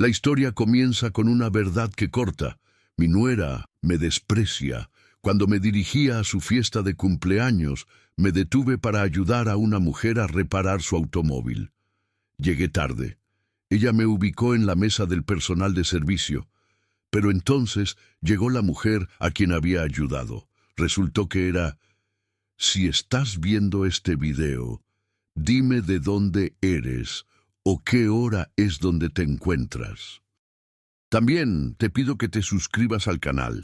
La historia comienza con una verdad que corta. Mi nuera me desprecia. Cuando me dirigía a su fiesta de cumpleaños, me detuve para ayudar a una mujer a reparar su automóvil. Llegué tarde. Ella me ubicó en la mesa del personal de servicio. Pero entonces llegó la mujer a quien había ayudado. Resultó que era: si estás viendo este video, dime de dónde eres o qué hora es donde te encuentras. También te pido que te suscribas al canal,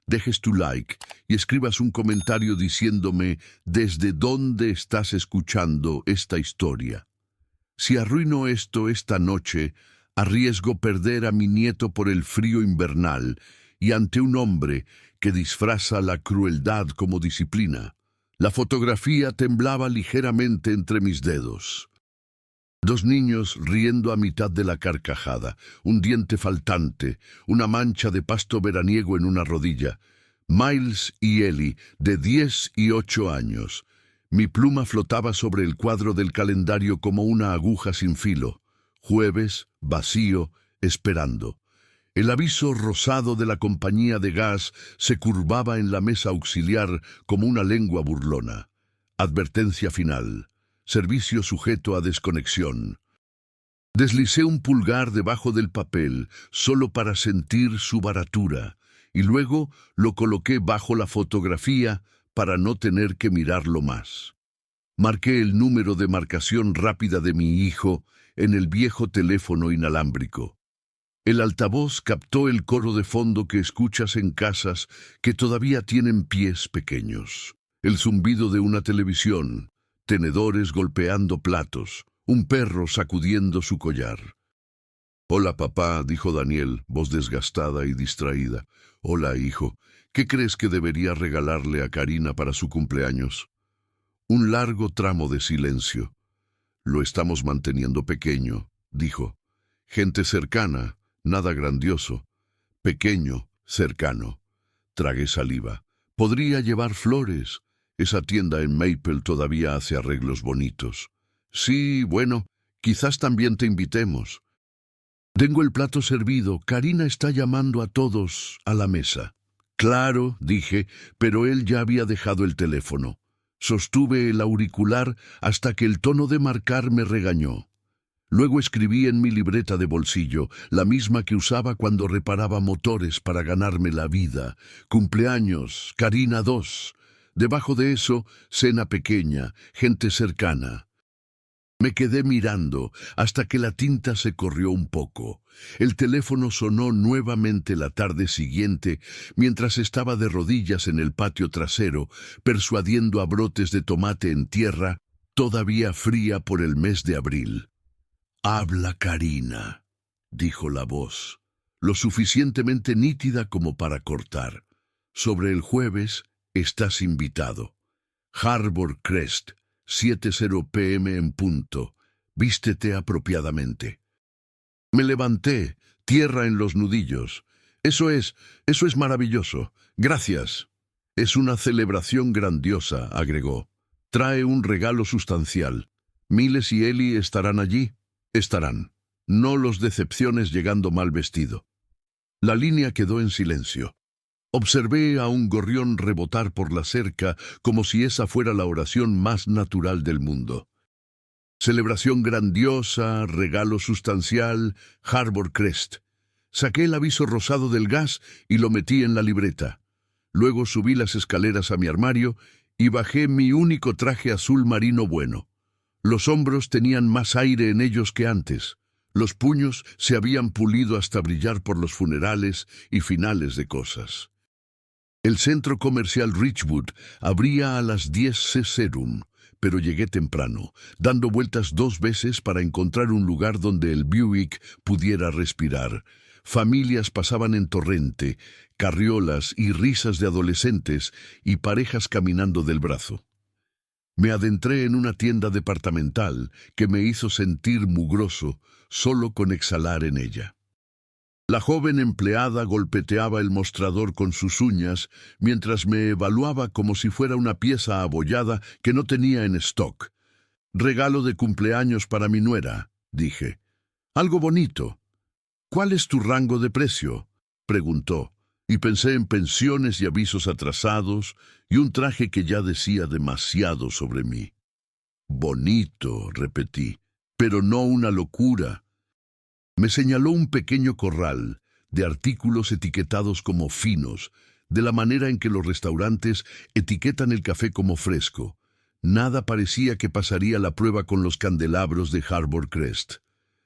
dejes tu like y escribas un comentario diciéndome desde dónde estás escuchando esta historia. Si arruino esto esta noche, arriesgo perder a mi nieto por el frío invernal y ante un hombre que disfraza la crueldad como disciplina. La fotografía temblaba ligeramente entre mis dedos. Dos niños riendo a mitad de la carcajada, un diente faltante, una mancha de pasto veraniego en una rodilla. Miles y Ellie, de 10 y 8 años. Mi pluma flotaba sobre el cuadro del calendario como una aguja sin filo. Jueves, vacío, esperando. El aviso rosado de la compañía de gas se curvaba en la mesa auxiliar como una lengua burlona. Advertencia final. Servicio sujeto a desconexión. Deslicé un pulgar debajo del papel, solo para sentir su baratura, y luego lo coloqué bajo la fotografía para no tener que mirarlo más. Marqué el número de marcación rápida de mi hijo en el viejo teléfono inalámbrico. El altavoz captó el coro de fondo que escuchas en casas que todavía tienen pies pequeños. El zumbido de una televisión, tenedores golpeando platos, un perro sacudiendo su collar. «Hola, papá», dijo Daniel, voz desgastada y distraída. «Hola, hijo. ¿Qué crees que debería regalarle a Karina para su cumpleaños?» Un largo tramo de silencio. «Lo estamos manteniendo pequeño», dijo. «Gente cercana, nada grandioso. Pequeño, cercano». Tragué saliva. «Podría llevar flores. Esa tienda en Maple todavía hace arreglos bonitos». «Sí, bueno, quizás también te invitemos». «Tengo el plato servido. Karina está llamando a todos a la mesa». «Claro», dije, pero él ya había dejado el teléfono. Sostuve el auricular hasta que el tono de marcar me regañó. Luego escribí en mi libreta de bolsillo, la misma que usaba cuando reparaba motores para ganarme la vida. Cumpleaños, Karina 2. Debajo de eso, cena pequeña, gente cercana. Me quedé mirando hasta que la tinta se corrió un poco. El teléfono sonó nuevamente la tarde siguiente mientras estaba de rodillas en el patio trasero, persuadiendo a brotes de tomate en tierra, todavía fría por el mes de abril. «Habla, Karina», dijo la voz, lo suficientemente nítida como para cortar. «Sobre el jueves estás invitado. Harbor Crest, 7:00 p.m. en punto. Vístete apropiadamente». Me levanté, tierra en los nudillos. Eso es maravilloso. Gracias. «Es una celebración grandiosa», agregó. «Trae un regalo sustancial. Miles y Ellie estarán allí». «Estarán. No los decepciones llegando mal vestido». La línea quedó en silencio. Observé a un gorrión rebotar por la cerca como si esa fuera la oración más natural del mundo. Celebración grandiosa, regalo sustancial, Harbor Crest. Saqué el aviso rosado del gas y lo metí en la libreta. Luego subí las escaleras a mi armario y bajé mi único traje azul marino bueno. Los hombros tenían más aire en ellos que antes. Los puños se habían pulido hasta brillar por los funerales y finales de cosas. El centro comercial Richwood abría a las 10 Cerum, pero llegué temprano, dando vueltas 2 veces para encontrar un lugar donde el Buick pudiera respirar. Familias pasaban en torrente, carriolas y risas de adolescentes y parejas caminando del brazo. Me adentré en una tienda departamental que me hizo sentir mugroso solo con exhalar en ella. La joven empleada golpeteaba el mostrador con sus uñas mientras me evaluaba como si fuera una pieza abollada que no tenía en stock. «Regalo de cumpleaños para mi nuera», dije. «Algo bonito». ¿Cuál es tu rango de precio?, preguntó, y pensé en pensiones y avisos atrasados y un traje que ya decía demasiado sobre mí. Bonito, repetí, pero no una locura. Me señaló un pequeño corral de artículos etiquetados como finos, de la manera en que los restaurantes etiquetan el café como fresco. Nada parecía que pasaría la prueba con los candelabros de Harbor Crest.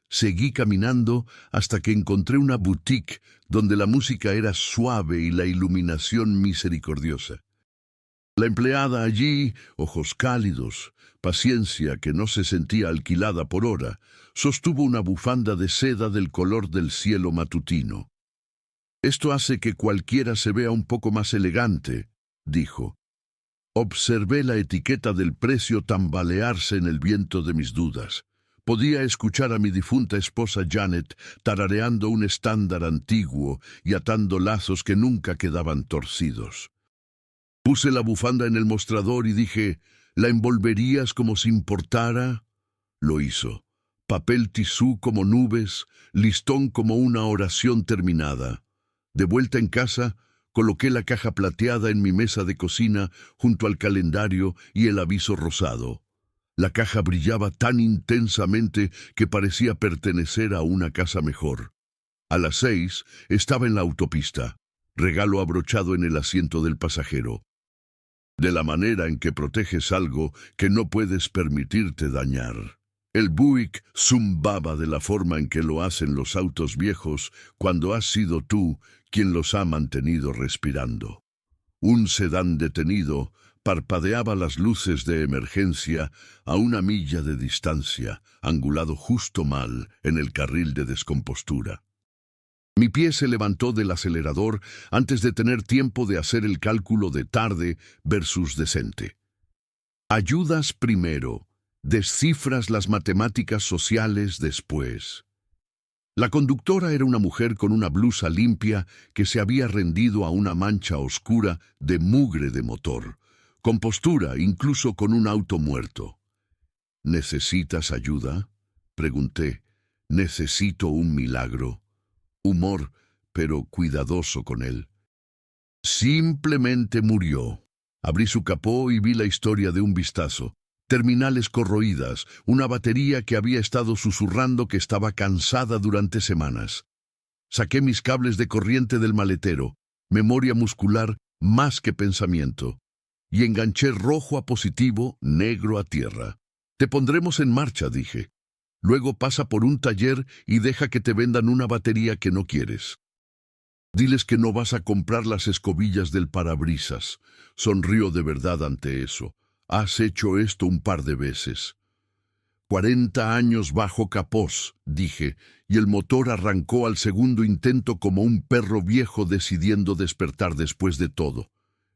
Seguí caminando hasta que encontré una boutique donde la música era suave y la iluminación misericordiosa. La empleada allí, ojos cálidos, paciencia que no se sentía alquilada por hora, sostuvo una bufanda de seda del color del cielo matutino. «Esto hace que cualquiera se vea un poco más elegante», dijo. Observé la etiqueta del precio tambalearse en el viento de mis dudas. Podía escuchar a mi difunta esposa Janet tarareando un estándar antiguo y atando lazos que nunca quedaban torcidos. Puse la bufanda en el mostrador y dije, ¿la envolverías como si importara? Lo hizo. Papel tisú como nubes, listón como una oración terminada. De vuelta en casa, coloqué la caja plateada en mi mesa de cocina junto al calendario y el aviso rosado. La caja brillaba tan intensamente que parecía pertenecer a una casa mejor. A las 6 estaba en la autopista, regalo abrochado en el asiento del pasajero. De la manera en que proteges algo que no puedes permitirte dañar. El Buick zumbaba de la forma en que lo hacen los autos viejos cuando has sido tú quien los ha mantenido respirando. Un sedán detenido parpadeaba las luces de emergencia a 1 milla de distancia, angulado justo mal en el carril de descompostura. Mi pie se levantó del acelerador antes de tener tiempo de hacer el cálculo de tarde versus decente. Ayudas primero, descifras las matemáticas sociales después. La conductora era una mujer con una blusa limpia que se había rendido a una mancha oscura de mugre de motor, con postura incluso con un auto muerto. ¿Necesitas ayuda?, pregunté. «Necesito un milagro». Humor, pero cuidadoso con él. Simplemente murió. Abrí su capó y vi la historia de un vistazo. Terminales corroídas, una batería que había estado susurrando que estaba cansada durante semanas. Saqué mis cables de corriente del maletero, memoria muscular más que pensamiento, y enganché rojo a positivo, negro a tierra. «Te pondremos en marcha», dije. «Luego pasa por un taller y deja que te vendan una batería que no quieres. Diles que no vas a comprar las escobillas del parabrisas». Sonrió de verdad ante eso. «Has hecho esto un par de veces». 40 años bajo capós, dije, y el motor arrancó al segundo intento como un perro viejo decidiendo despertar después de todo.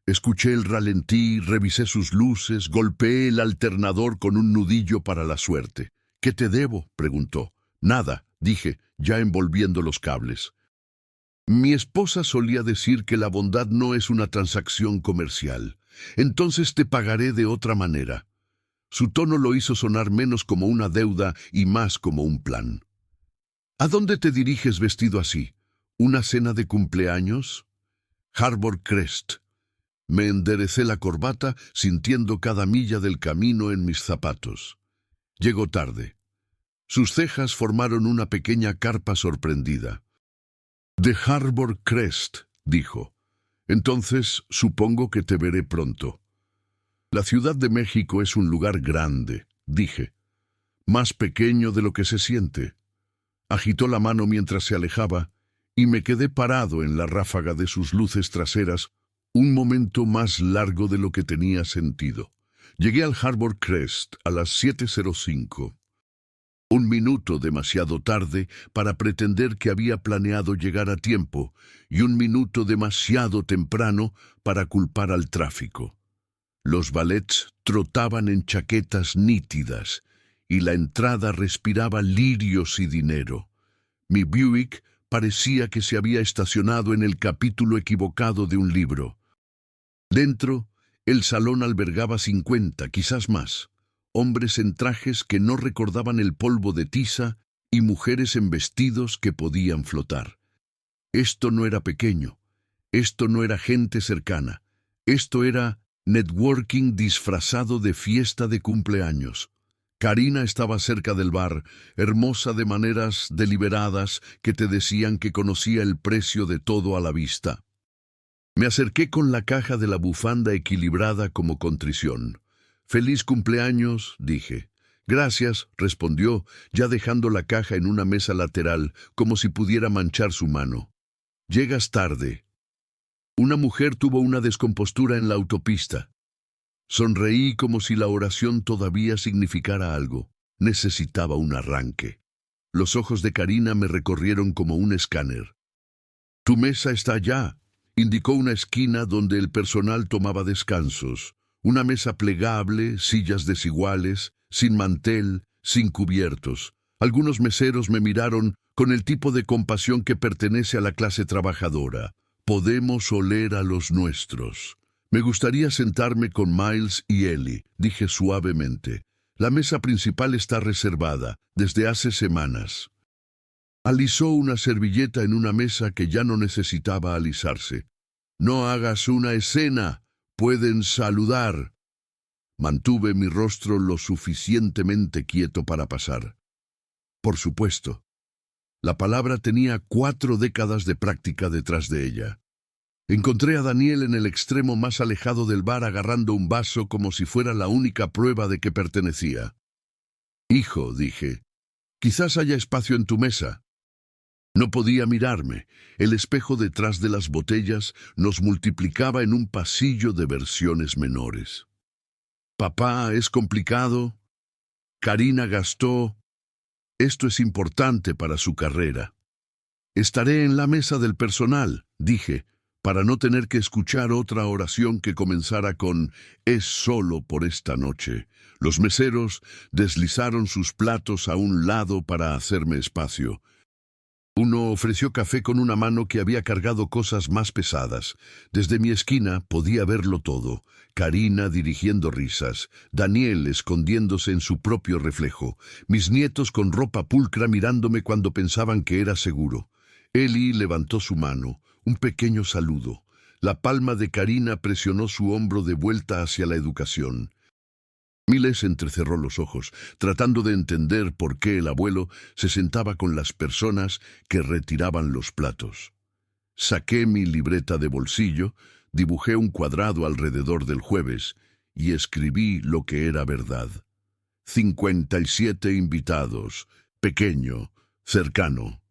Escuché el ralentí, revisé sus luces, golpeé el alternador con un nudillo para la suerte. «¿Qué te debo?», preguntó. «Nada», dije, ya envolviendo los cables. Mi esposa solía decir que la bondad no es una transacción comercial. «Entonces te pagaré de otra manera». Su tono lo hizo sonar menos como una deuda y más como un plan. «¿A dónde te diriges vestido así? ¿Una cena de cumpleaños?» «Harbor Crest». Me enderecé la corbata sintiendo cada milla del camino en mis zapatos. Llegó tarde. Sus cejas formaron una pequeña carpa sorprendida. «De Harbor Crest», dijo. «Entonces supongo que te veré pronto». «La Ciudad de México es un lugar grande», dije. «Más pequeño de lo que se siente». Agitó la mano mientras se alejaba y me quedé parado en la ráfaga de sus luces traseras un momento más largo de lo que tenía sentido. Llegué al Harbor Crest a las 7:05. 1 minuto demasiado tarde para pretender que había planeado llegar a tiempo y 1 minuto demasiado temprano para culpar al tráfico. Los valets trotaban en chaquetas nítidas y la entrada respiraba lirios y dinero. Mi Buick parecía que se había estacionado en el capítulo equivocado de un libro. Dentro, el salón albergaba 50, quizás más, hombres en trajes que no recordaban el polvo de tiza y mujeres en vestidos que podían flotar. Esto no era pequeño, esto no era gente cercana, esto era networking disfrazado de fiesta de cumpleaños. Karina estaba cerca del bar, hermosa de maneras deliberadas que te decían que conocía el precio de todo a la vista. Me acerqué con la caja de la bufanda equilibrada como contrición. «Feliz cumpleaños», dije. «Gracias», respondió, ya dejando la caja en una mesa lateral, como si pudiera manchar su mano. «Llegas tarde». Una mujer tuvo una descompostura en la autopista. Sonreí como si la oración todavía significara algo. Necesitaba un arranque. Los ojos de Karina me recorrieron como un escáner. «Tu mesa está allá», indicó una esquina donde el personal tomaba descansos. Una mesa plegable, sillas desiguales, sin mantel, sin cubiertos. Algunos meseros me miraron con el tipo de compasión que pertenece a la clase trabajadora. «Podemos oler a los nuestros». «Me gustaría sentarme con Miles y Ellie», dije suavemente. «La mesa principal está reservada, desde hace semanas». Alisó una servilleta en una mesa que ya no necesitaba alisarse. «No hagas una escena, pueden saludar». Mantuve mi rostro lo suficientemente quieto para pasar. Por supuesto. La palabra tenía 4 décadas de práctica detrás de ella. Encontré a Daniel en el extremo más alejado del bar agarrando un vaso como si fuera la única prueba de que pertenecía. «Hijo», dije, «quizás haya espacio en tu mesa». No podía mirarme. El espejo detrás de las botellas nos multiplicaba en un pasillo de versiones menores. «Papá, es complicado. Karina gastó. Esto es importante para su carrera». «Estaré en la mesa del personal», dije, para no tener que escuchar otra oración que comenzara con «es solo por esta noche». Los meseros deslizaron sus platos a un lado para hacerme espacio. Uno ofreció café con una mano que había cargado cosas más pesadas. Desde mi esquina podía verlo todo. Karina dirigiendo risas, Daniel escondiéndose en su propio reflejo, mis nietos con ropa pulcra mirándome cuando pensaban que era seguro. Ellie levantó su mano, un pequeño saludo. La palma de Karina presionó su hombro de vuelta hacia la educación. Miles entrecerró los ojos, tratando de entender por qué el abuelo se sentaba con las personas que retiraban los platos. Saqué mi libreta de bolsillo, dibujé un cuadrado alrededor del jueves y escribí lo que era verdad. 57 invitados, pequeño, cercano.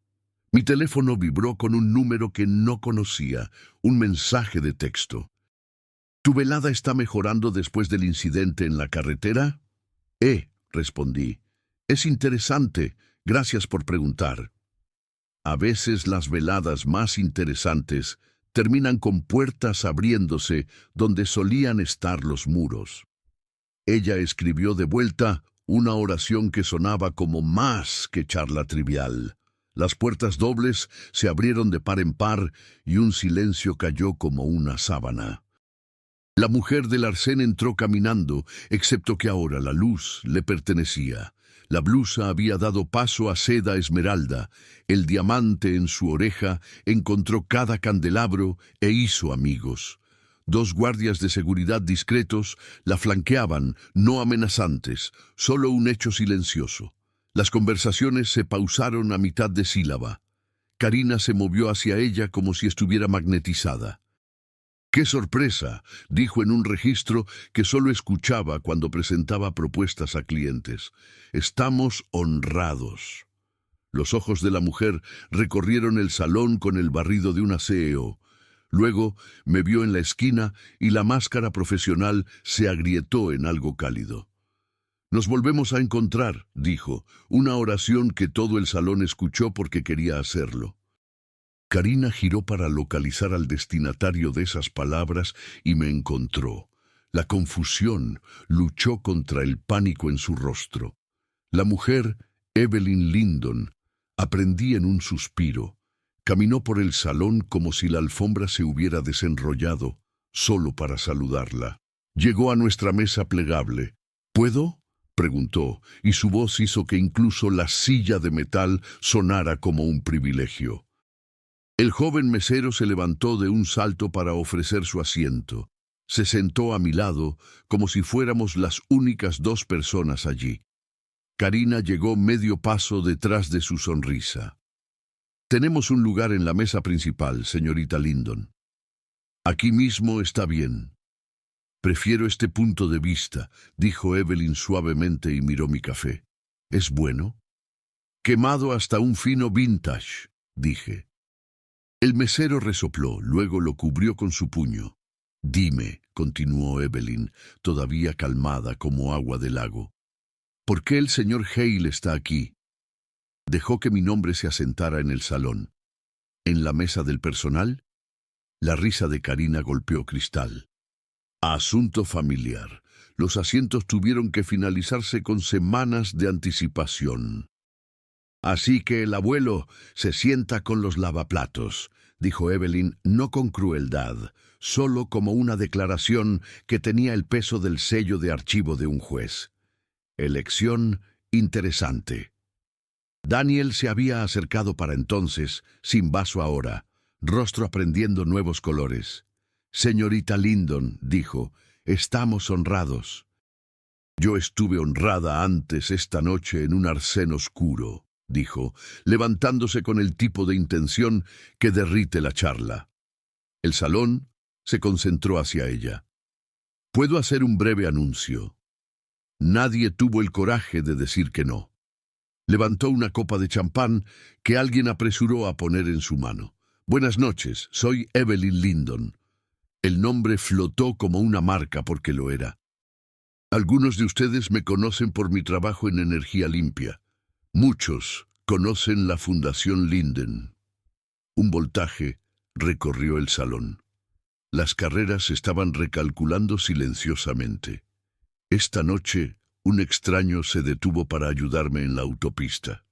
Mi teléfono vibró con un número que no conocía, un mensaje de texto. «¿Tu velada está mejorando después del incidente en la carretera?» Respondí. «Es interesante. Gracias por preguntar». A veces las veladas más interesantes terminan con puertas abriéndose donde solían estar los muros. Ella escribió de vuelta una oración que sonaba como más que charla trivial. Las puertas dobles se abrieron de par en par y un silencio cayó como una sábana. La mujer del arcén entró caminando, excepto que ahora la luz le pertenecía. La blusa había dado paso a seda esmeralda, el diamante en su oreja encontró cada candelabro e hizo amigos. 2 guardias de seguridad discretos la flanqueaban, no amenazantes, solo un hecho silencioso. Las conversaciones se pausaron a mitad de sílaba. Karina se movió hacia ella como si estuviera magnetizada. «¡Qué sorpresa!», dijo en un registro que solo escuchaba cuando presentaba propuestas a clientes. «Estamos honrados». Los ojos de la mujer recorrieron el salón con el barrido de un aseo. Luego me vio en la esquina y la máscara profesional se agrietó en algo cálido. «Nos volvemos a encontrar», dijo, una oración que todo el salón escuchó porque quería hacerlo. Karina giró para localizar al destinatario de esas palabras y me encontró. La confusión luchó contra el pánico en su rostro. La mujer, Evelyn Lyndon, aprendí en un suspiro. Caminó por el salón como si la alfombra se hubiera desenrollado, solo para saludarla. Llegó a nuestra mesa plegable. «¿Puedo?», preguntó, y su voz hizo que incluso la silla de metal sonara como un privilegio. El joven mesero se levantó de un salto para ofrecer su asiento. Se sentó a mi lado como si fuéramos las únicas dos personas allí. Karina llegó medio paso detrás de su sonrisa. «Tenemos un lugar en la mesa principal, señorita Lindon. Aquí mismo está bien». «Prefiero este punto de vista», dijo Evelyn suavemente y miró mi café. «¿Es bueno?» «Quemado hasta un fino vintage», dije. El mesero resopló, luego lo cubrió con su puño. «Dime», continuó Evelyn, todavía calmada como agua de lago, «¿por qué el señor Hale está aquí?» Dejó que mi nombre se asentara en el salón. ¿En la mesa del personal? La risa de Karina golpeó cristal. Asunto familiar. Los asientos tuvieron que finalizarse con semanas de anticipación. «Así que el abuelo se sienta con los lavaplatos», dijo Evelyn, no con crueldad, solo como una declaración que tenía el peso del sello de archivo de un juez. Elección interesante. Daniel se había acercado para entonces, sin vaso ahora, rostro aprendiendo nuevos colores. «Señorita Lindon», dijo, «estamos honrados». «Yo estuve honrada antes esta noche en un arcén oscuro», dijo, levantándose con el tipo de intención que derrite la charla. El salón se concentró hacia ella. «Puedo hacer un breve anuncio». Nadie tuvo el coraje de decir que no. Levantó una copa de champán que alguien apresuró a poner en su mano. «Buenas noches, soy Evelyn Lindon». El nombre flotó como una marca porque lo era. Algunos de ustedes me conocen por mi trabajo en energía limpia. Muchos conocen la Fundación Linden. Un voltaje recorrió el salón. Las carreras estaban recalculando silenciosamente. Esta noche, un extraño se detuvo para ayudarme en la autopista.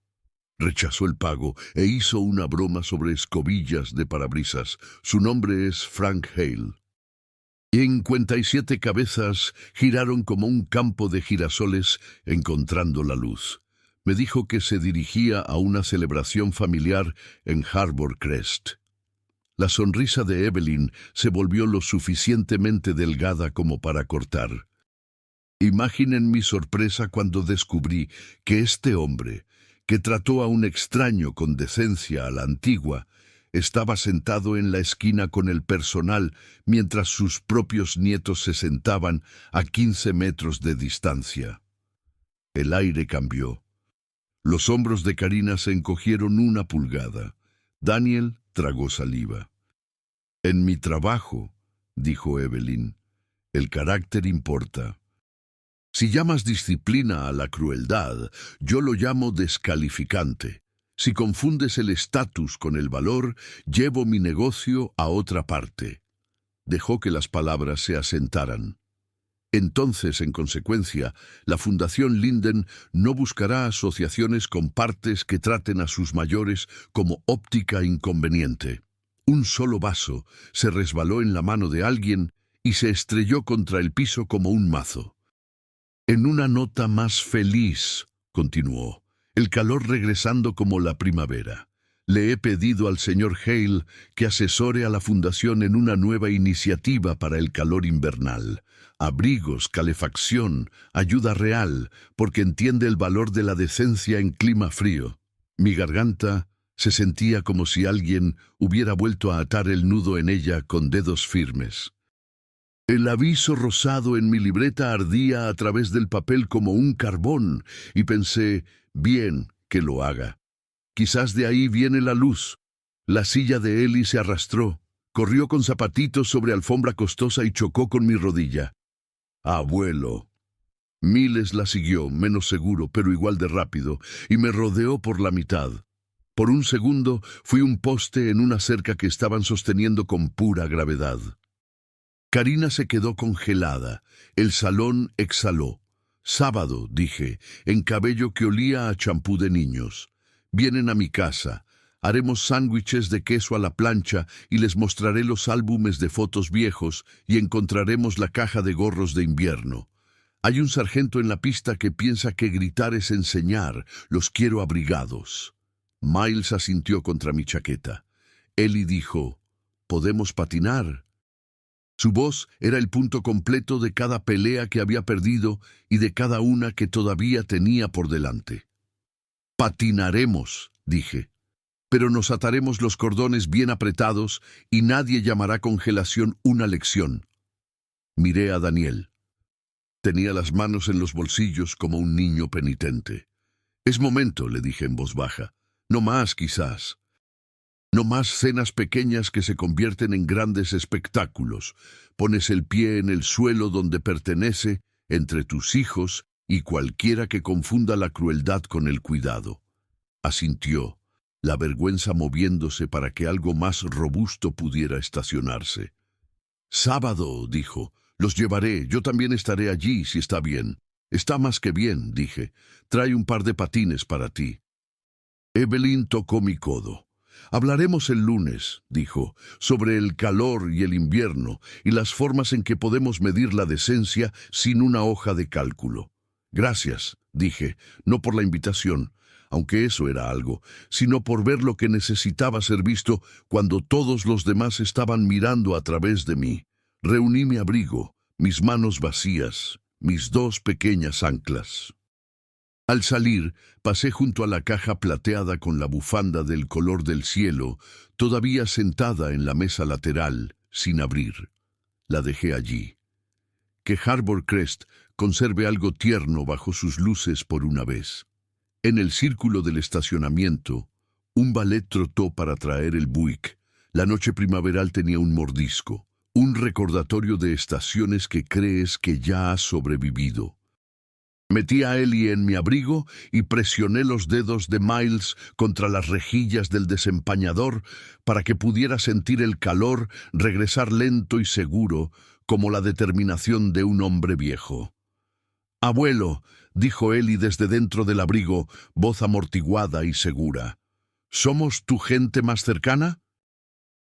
Rechazó el pago e hizo una broma sobre escobillas de parabrisas. Su nombre es Frank Hale. 57 cabezas giraron como un campo de girasoles encontrando la luz. Me dijo que se dirigía a una celebración familiar en Harbor Crest. La sonrisa de Evelyn se volvió lo suficientemente delgada como para cortar. Imaginen mi sorpresa cuando descubrí que este hombre, que trató a un extraño con decencia a la antigua, estaba sentado en la esquina con el personal mientras sus propios nietos se sentaban a 15 metros de distancia. El aire cambió. Los hombros de Karina se encogieron 1 pulgada. Daniel tragó saliva. «En mi trabajo», dijo Evelyn, «el carácter importa. Si llamas disciplina a la crueldad, yo lo llamo descalificante. Si confundes el estatus con el valor, llevo mi negocio a otra parte». Dejó que las palabras se asentaran. Entonces, en consecuencia, la Fundación Linden no buscará asociaciones con partes que traten a sus mayores como óptica inconveniente. Un solo vaso se resbaló en la mano de alguien y se estrelló contra el piso como un mazo. «En una nota más feliz», continuó, «el calor regresando como la primavera. Le he pedido al señor Hale que asesore a la Fundación en una nueva iniciativa para el calor invernal. Abrigos, calefacción, ayuda real, porque entiende el valor de la decencia en clima frío». Mi garganta se sentía como si alguien hubiera vuelto a atar el nudo en ella con dedos firmes. El aviso rosado en mi libreta ardía a través del papel como un carbón, y pensé, bien que lo haga. Quizás de ahí viene la luz. La silla de Ellie se arrastró, corrió con zapatitos sobre alfombra costosa y chocó con mi rodilla. «Abuelo». Miles la siguió, menos seguro, pero igual de rápido, y me rodeó por la mitad. Por un segundo fui un poste en una cerca que estaban sosteniendo con pura gravedad. Karina se quedó congelada. El salón exhaló. «Sábado», dije, en cabello que olía a champú de niños. «Vienen a mi casa. Haremos sándwiches de queso a la plancha y les mostraré los álbumes de fotos viejos y encontraremos la caja de gorros de invierno. Hay un sargento en la pista que piensa que gritar es enseñar. Los quiero abrigados. Miles asintió contra mi chaqueta. Ellie dijo, «¿Podemos patinar?» Su voz era el punto completo de cada pelea que había perdido y de cada una que todavía tenía por delante. «Patinaremos», dije, «pero nos ataremos los cordones bien apretados y nadie llamará congelación una lección». Miré a Daniel. Tenía las manos en los bolsillos como un niño penitente. «Es momento», le dije en voz baja. «No más, quizás. No más cenas pequeñas que se convierten en grandes espectáculos. Pones el pie en el suelo donde pertenece, entre tus hijos y cualquiera que confunda la crueldad con el cuidado». Asintió, la vergüenza moviéndose para que algo más robusto pudiera estacionarse. «Sábado», dijo, «los llevaré, yo también estaré allí si está bien». «Está más que bien», dije, «trae un par de patines para ti». Evelyn tocó mi codo. «Hablaremos el lunes», dijo, «sobre el calor y el invierno y las formas en que podemos medir la decencia sin una hoja de cálculo». «Gracias», dije, «no por la invitación, aunque eso era algo, sino por ver lo que necesitaba ser visto cuando todos los demás estaban mirando a través de mí». Reuní mi abrigo, mis manos vacías, mis dos pequeñas anclas. Al salir, pasé junto a la caja plateada con la bufanda del color del cielo, todavía sentada en la mesa lateral, sin abrir. La dejé allí. Que Harbor Crest conserve algo tierno bajo sus luces por una vez. En el círculo del estacionamiento, un ballet trotó para traer el Buick. La noche primaveral tenía un mordisco, un recordatorio de estaciones que crees que ya has sobrevivido. Metí a Ellie en mi abrigo y presioné los dedos de Miles contra las rejillas del desempañador para que pudiera sentir el calor regresar lento y seguro como la determinación de un hombre viejo. «Abuelo», dijo Ellie desde dentro del abrigo, voz amortiguada y segura, «¿somos tu gente más cercana?»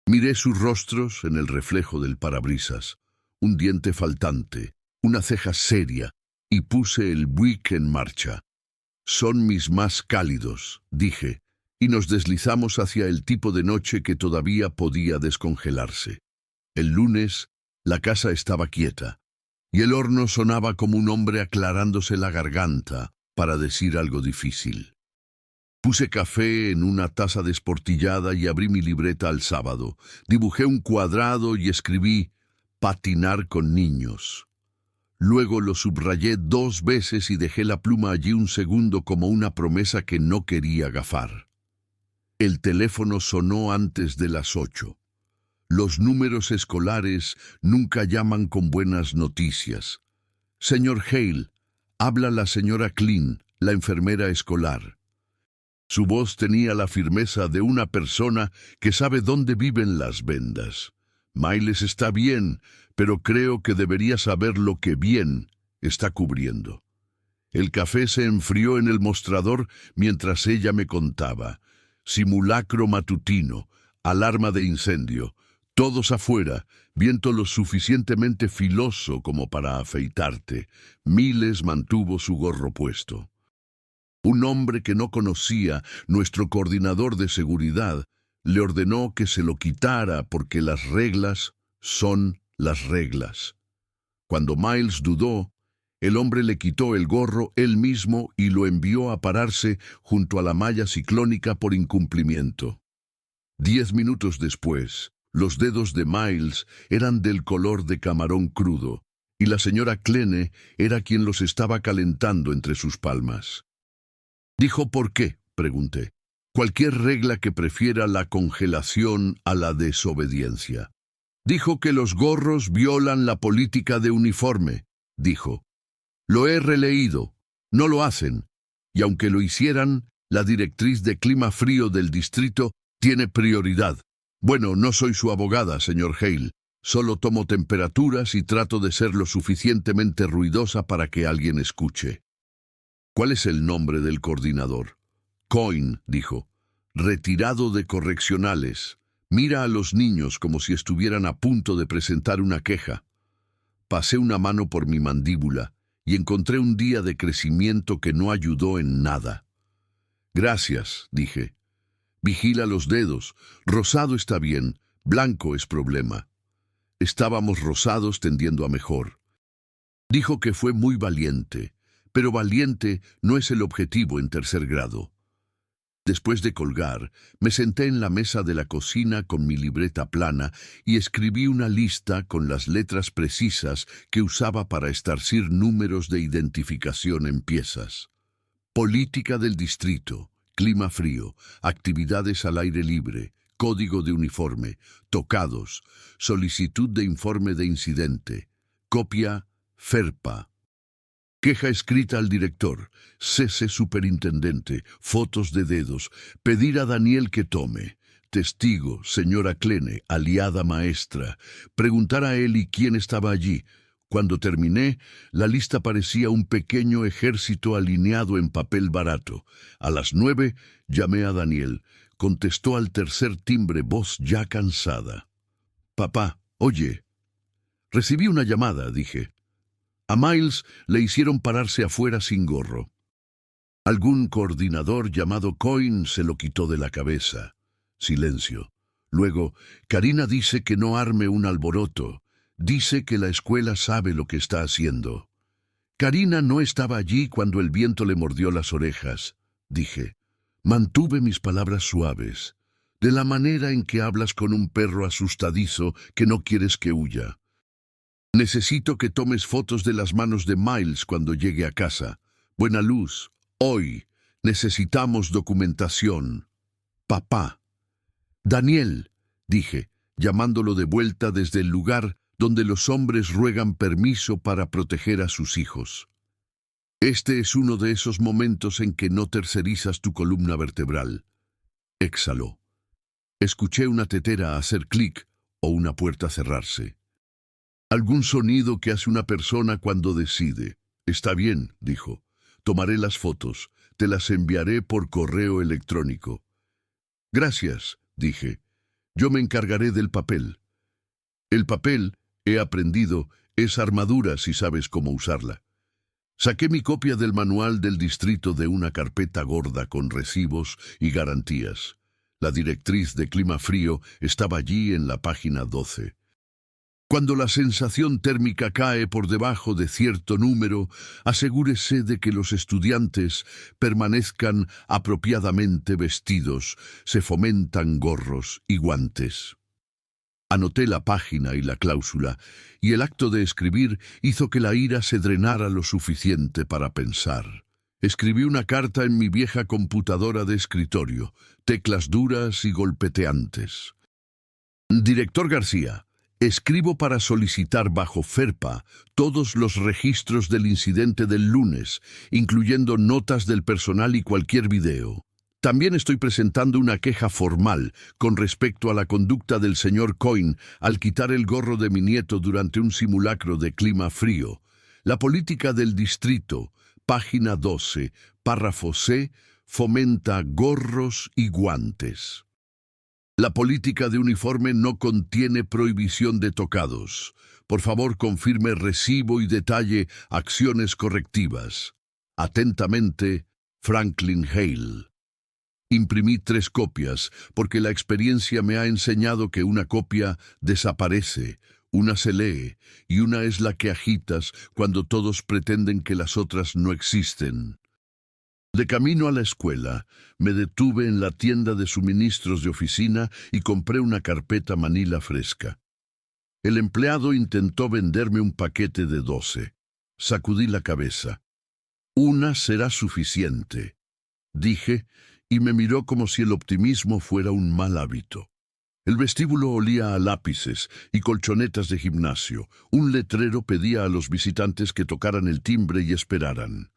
Miré sus rostros en el reflejo del parabrisas, un diente faltante, una ceja seria, y puse el Buick en marcha. «Son mis más cálidos», dije, y nos deslizamos hacia el tipo de noche que todavía podía descongelarse. El lunes, la casa estaba quieta, y el horno sonaba como un hombre aclarándose la garganta para decir algo difícil. Puse café en una taza desportillada y abrí mi libreta al sábado. Dibujé un cuadrado y escribí «patinar con niños». Luego lo subrayé 2 veces y dejé la pluma allí un segundo como una promesa que no quería gafar. El teléfono sonó antes de las 8. Los números escolares nunca llaman con buenas noticias. «Señor Hale, habla la señora Klein, la enfermera escolar». Su voz tenía la firmeza de una persona que sabe dónde viven las vendas. «Miles está bien, pero creo que debería saber lo que bien está cubriendo». El café se enfrió en el mostrador mientras ella me contaba. Simulacro matutino, alarma de incendio, todos afuera, viento lo suficientemente filoso como para afeitarte. Miles mantuvo su gorro puesto. Un hombre que no conocía, nuestro coordinador de seguridad, le ordenó que se lo quitara porque las reglas son las reglas. Cuando Miles dudó, el hombre le quitó el gorro él mismo y lo envió a pararse junto a la malla ciclónica por incumplimiento. 10 minutos después, los dedos de Miles eran del color de camarón crudo, y la señora Klein era quien los estaba calentando entre sus palmas. «¿Dijo por qué?», pregunté. «Cualquier regla que prefiera la congelación a la desobediencia». «Dijo que los gorros violan la política de uniforme», dijo. «Lo he releído. No lo hacen. Y aunque lo hicieran, la directriz de clima frío del distrito tiene prioridad. Bueno, no soy su abogada, señor Hale. Solo tomo temperaturas y trato de ser lo suficientemente ruidosa para que alguien escuche». «¿Cuál es el nombre del coordinador?» «Coyne», dijo. «Retirado de correccionales. Mira a los niños como si estuvieran a punto de presentar una queja». Pasé una mano por mi mandíbula y encontré un día de crecimiento que no ayudó en nada. Gracias, dije. Vigila los dedos. Rosado está bien, blanco es problema. Estábamos rosados tendiendo a mejor. Dijo que fue muy valiente, pero valiente no es el objetivo en tercer grado. Después de colgar, me senté en la mesa de la cocina con mi libreta plana y escribí una lista con las letras precisas que usaba para estarcir números de identificación en piezas. Política del distrito, clima frío, actividades al aire libre, código de uniforme, tocados, solicitud de informe de incidente, copia FERPA. Queja escrita al director, cese superintendente, fotos de dedos, pedir a Daniel que tome. Testigo, señora Klene, aliada maestra. Preguntar a él y quién estaba allí. Cuando terminé, la lista parecía un pequeño ejército alineado en papel barato. A las 9 llamé a Daniel. Contestó al tercer timbre, voz ya cansada. Papá, oye. Recibí una llamada, dije. A Miles le hicieron pararse afuera sin gorro. Algún coordinador llamado Coyne se lo quitó de la cabeza. Silencio. Luego, Karina dice que no arme un alboroto. Dice que la escuela sabe lo que está haciendo. Karina no estaba allí cuando el viento le mordió las orejas, dije. Mantuve mis palabras suaves, de la manera en que hablas con un perro asustadizo que no quieres que huya. Necesito que tomes fotos de las manos de Miles cuando llegue a casa. Buena luz. Hoy necesitamos documentación. Papá. Daniel, dije, llamándolo de vuelta desde el lugar donde los hombres ruegan permiso para proteger a sus hijos. Este es uno de esos momentos en que no tercerizas tu columna vertebral. Exhaló. Escuché una tetera hacer clic o una puerta cerrarse. Algún sonido que hace una persona cuando decide. Está bien, dijo. Tomaré las fotos. Te las enviaré por correo electrónico. Gracias, dije. Yo me encargaré del papel. El papel, he aprendido, es armadura si sabes cómo usarla. Saqué mi copia del manual del distrito de una carpeta gorda con recibos y garantías. La directriz de clima frío estaba allí en la página 12. Cuando la sensación térmica cae por debajo de cierto número, asegúrese de que los estudiantes permanezcan apropiadamente vestidos. Se fomentan gorros y guantes. Anoté la página y la cláusula, y el acto de escribir hizo que la ira se drenara lo suficiente para pensar. Escribí una carta en mi vieja computadora de escritorio, teclas duras y golpeteantes. Director García. Escribo para solicitar bajo FERPA todos los registros del incidente del lunes, incluyendo notas del personal y cualquier video. También estoy presentando una queja formal con respecto a la conducta del señor Coyne al quitar el gorro de mi nieto durante un simulacro de clima frío. La política del distrito, página 12, párrafo C, fomenta gorros y guantes. La política de uniforme no contiene prohibición de tocados. Por favor, confirme recibo y detalle acciones correctivas. Atentamente, Franklin Hale. Imprimí 3 copias, porque la experiencia me ha enseñado que una copia desaparece, una se lee, y una es la que agitas cuando todos pretenden que las otras no existen. De camino a la escuela, me detuve en la tienda de suministros de oficina y compré una carpeta manila fresca. El empleado intentó venderme un paquete de 12. Sacudí la cabeza. Una será suficiente, dije, y me miró como si el optimismo fuera un mal hábito. El vestíbulo olía a lápices y colchonetas de gimnasio. Un letrero pedía a los visitantes que tocaran el timbre y esperaran.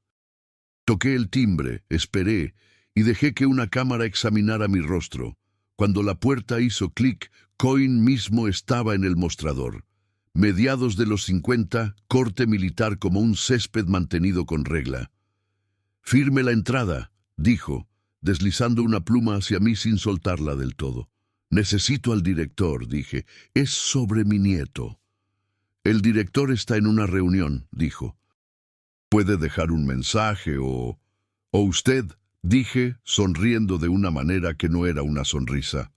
Toqué el timbre, esperé, y dejé que una cámara examinara mi rostro. Cuando la puerta hizo clic, Coyne mismo estaba en el mostrador. Mediados de los 50, corte militar como un césped mantenido con regla. «Firme la entrada», dijo, deslizando una pluma hacia mí sin soltarla del todo. «Necesito al director», dije. «Es sobre mi nieto». «El director está en una reunión», dijo. Puede dejar un mensaje o usted, dije, sonriendo de una manera que no era una sonrisa.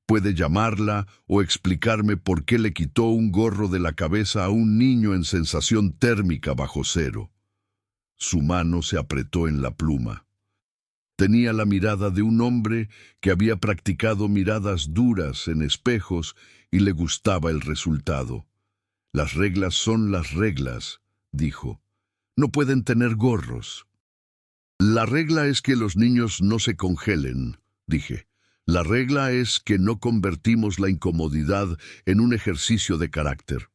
Puede llamarla o explicarme por qué le quitó un gorro de la cabeza a un niño en sensación térmica bajo cero. Su mano se apretó en la pluma. Tenía la mirada de un hombre que había practicado miradas duras en espejos y le gustaba el resultado. Las reglas son las reglas, dijo. No pueden tener gorros. La regla es que los niños no se congelen, dije. La regla es que no convertimos la incomodidad en un ejercicio de carácter.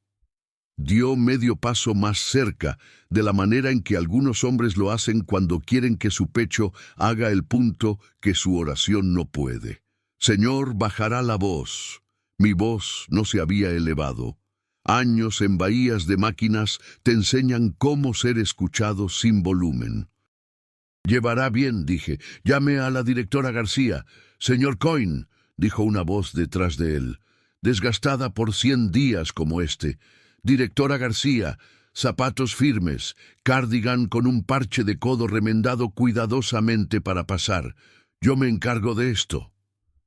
Dio medio paso más cerca, de la manera en que algunos hombres lo hacen cuando quieren que su pecho haga el punto que su oración no puede. Señor, bajará la voz. Mi voz no se había elevado. Años en bahías de máquinas te enseñan cómo ser escuchado sin volumen. Llevará bien, dije. Llame a la directora García. Señor Coyne, dijo una voz detrás de él, desgastada por 100 días como este. Directora García, zapatos firmes, cardigan con un parche de codo remendado cuidadosamente para pasar. Yo me encargo de esto.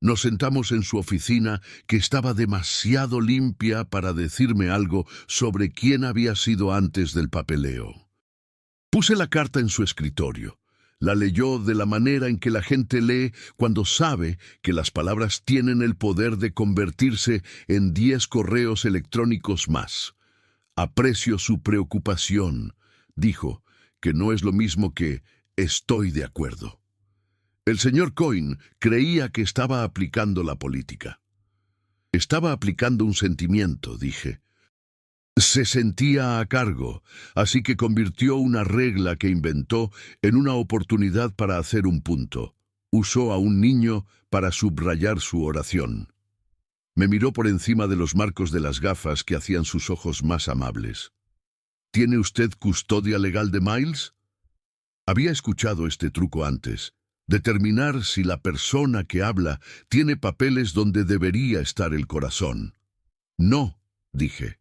Nos sentamos en su oficina, que estaba demasiado limpia para decirme algo sobre quién había sido antes del papeleo. Puse la carta en su escritorio. La leyó de la manera en que la gente lee cuando sabe que las palabras tienen el poder de convertirse en 10 correos electrónicos más. Aprecio su preocupación, dijo, que no es lo mismo que estoy de acuerdo. El señor Coyne creía que estaba aplicando la política. Estaba aplicando un sentimiento, dije. Se sentía a cargo, así que convirtió una regla que inventó en una oportunidad para hacer un punto. Usó a un niño para subrayar su oración. Me miró por encima de los marcos de las gafas que hacían sus ojos más amables. ¿Tiene usted custodia legal de Miles? Había escuchado este truco antes. Determinar si la persona que habla tiene papeles donde debería estar el corazón. No, dije.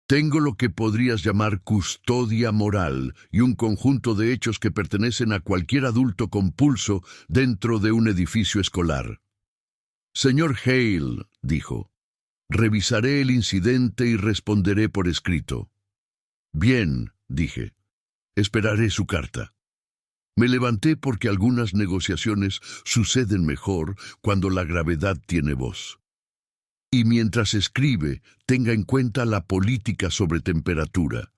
Tengo lo que podrías llamar custodia moral y un conjunto de hechos que pertenecen a cualquier adulto con pulso dentro de un edificio escolar. Señor Hale, dijo, revisaré el incidente y responderé por escrito. Bien, dije, esperaré su carta. Me levanté porque algunas negociaciones suceden mejor cuando la gravedad tiene voz. Y mientras escribe, tenga en cuenta la política sobre temperatura.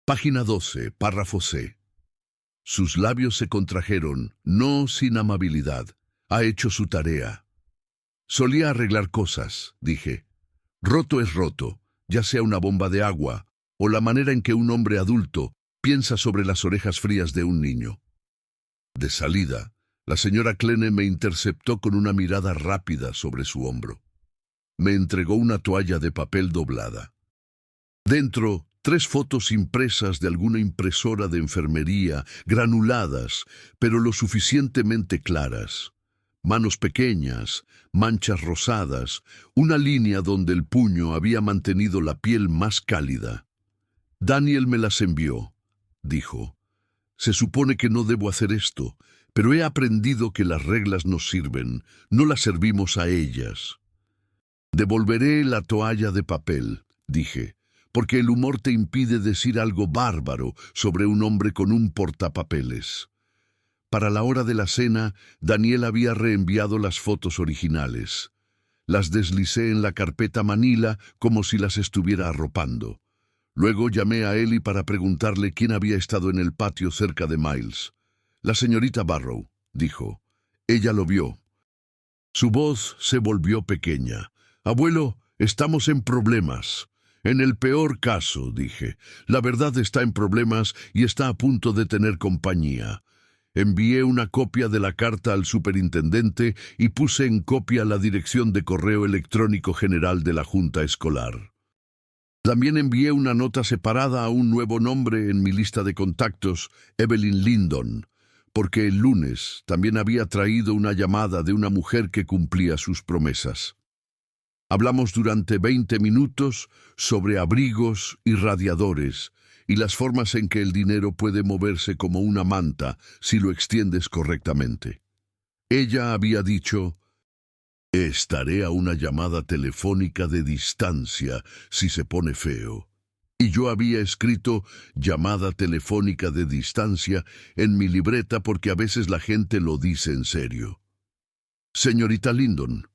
Página 12, párrafo C. Sus labios se contrajeron, no sin amabilidad. Ha hecho su tarea. Solía arreglar cosas, dije. Roto es roto, ya sea una bomba de agua o la manera en que un hombre adulto piensa sobre las orejas frías de un niño. De salida, la señora Klene me interceptó con una mirada rápida sobre su hombro. Me entregó una toalla de papel doblada. Dentro, 3 fotos impresas de alguna impresora de enfermería, granuladas, pero lo suficientemente claras. Manos pequeñas, manchas rosadas, una línea donde el puño había mantenido la piel más cálida. Daniel me las envió, dijo. Se supone que no debo hacer esto, pero he aprendido que las reglas nos sirven, no las servimos a ellas. Devolveré la toalla de papel, dije, porque el humor te impide decir algo bárbaro sobre un hombre con un portapapeles. Para la hora de la cena, Daniel había reenviado las fotos originales. Las deslicé en la carpeta Manila como si las estuviera arropando. Luego llamé a Ellie para preguntarle quién había estado en el patio cerca de Miles. La señorita Barrow, dijo. Ella lo vio. Su voz se volvió pequeña. Abuelo, estamos en problemas. En el peor caso, dije. La verdad está en problemas y está a punto de tener compañía. Envié una copia de la carta al superintendente y puse en copia la dirección de correo electrónico general de la Junta Escolar. También envié una nota separada a un nuevo nombre en mi lista de contactos, Evelyn Lindon, porque el lunes también había traído una llamada de una mujer que cumplía sus promesas. Hablamos durante 20 minutos sobre abrigos y radiadores, y las formas en que el dinero puede moverse como una manta si lo extiendes correctamente. Ella había dicho: estaré a una llamada telefónica de distancia si se pone feo. Y yo había escrito llamada telefónica de distancia en mi libreta porque a veces la gente lo dice en serio. Señorita Lindon,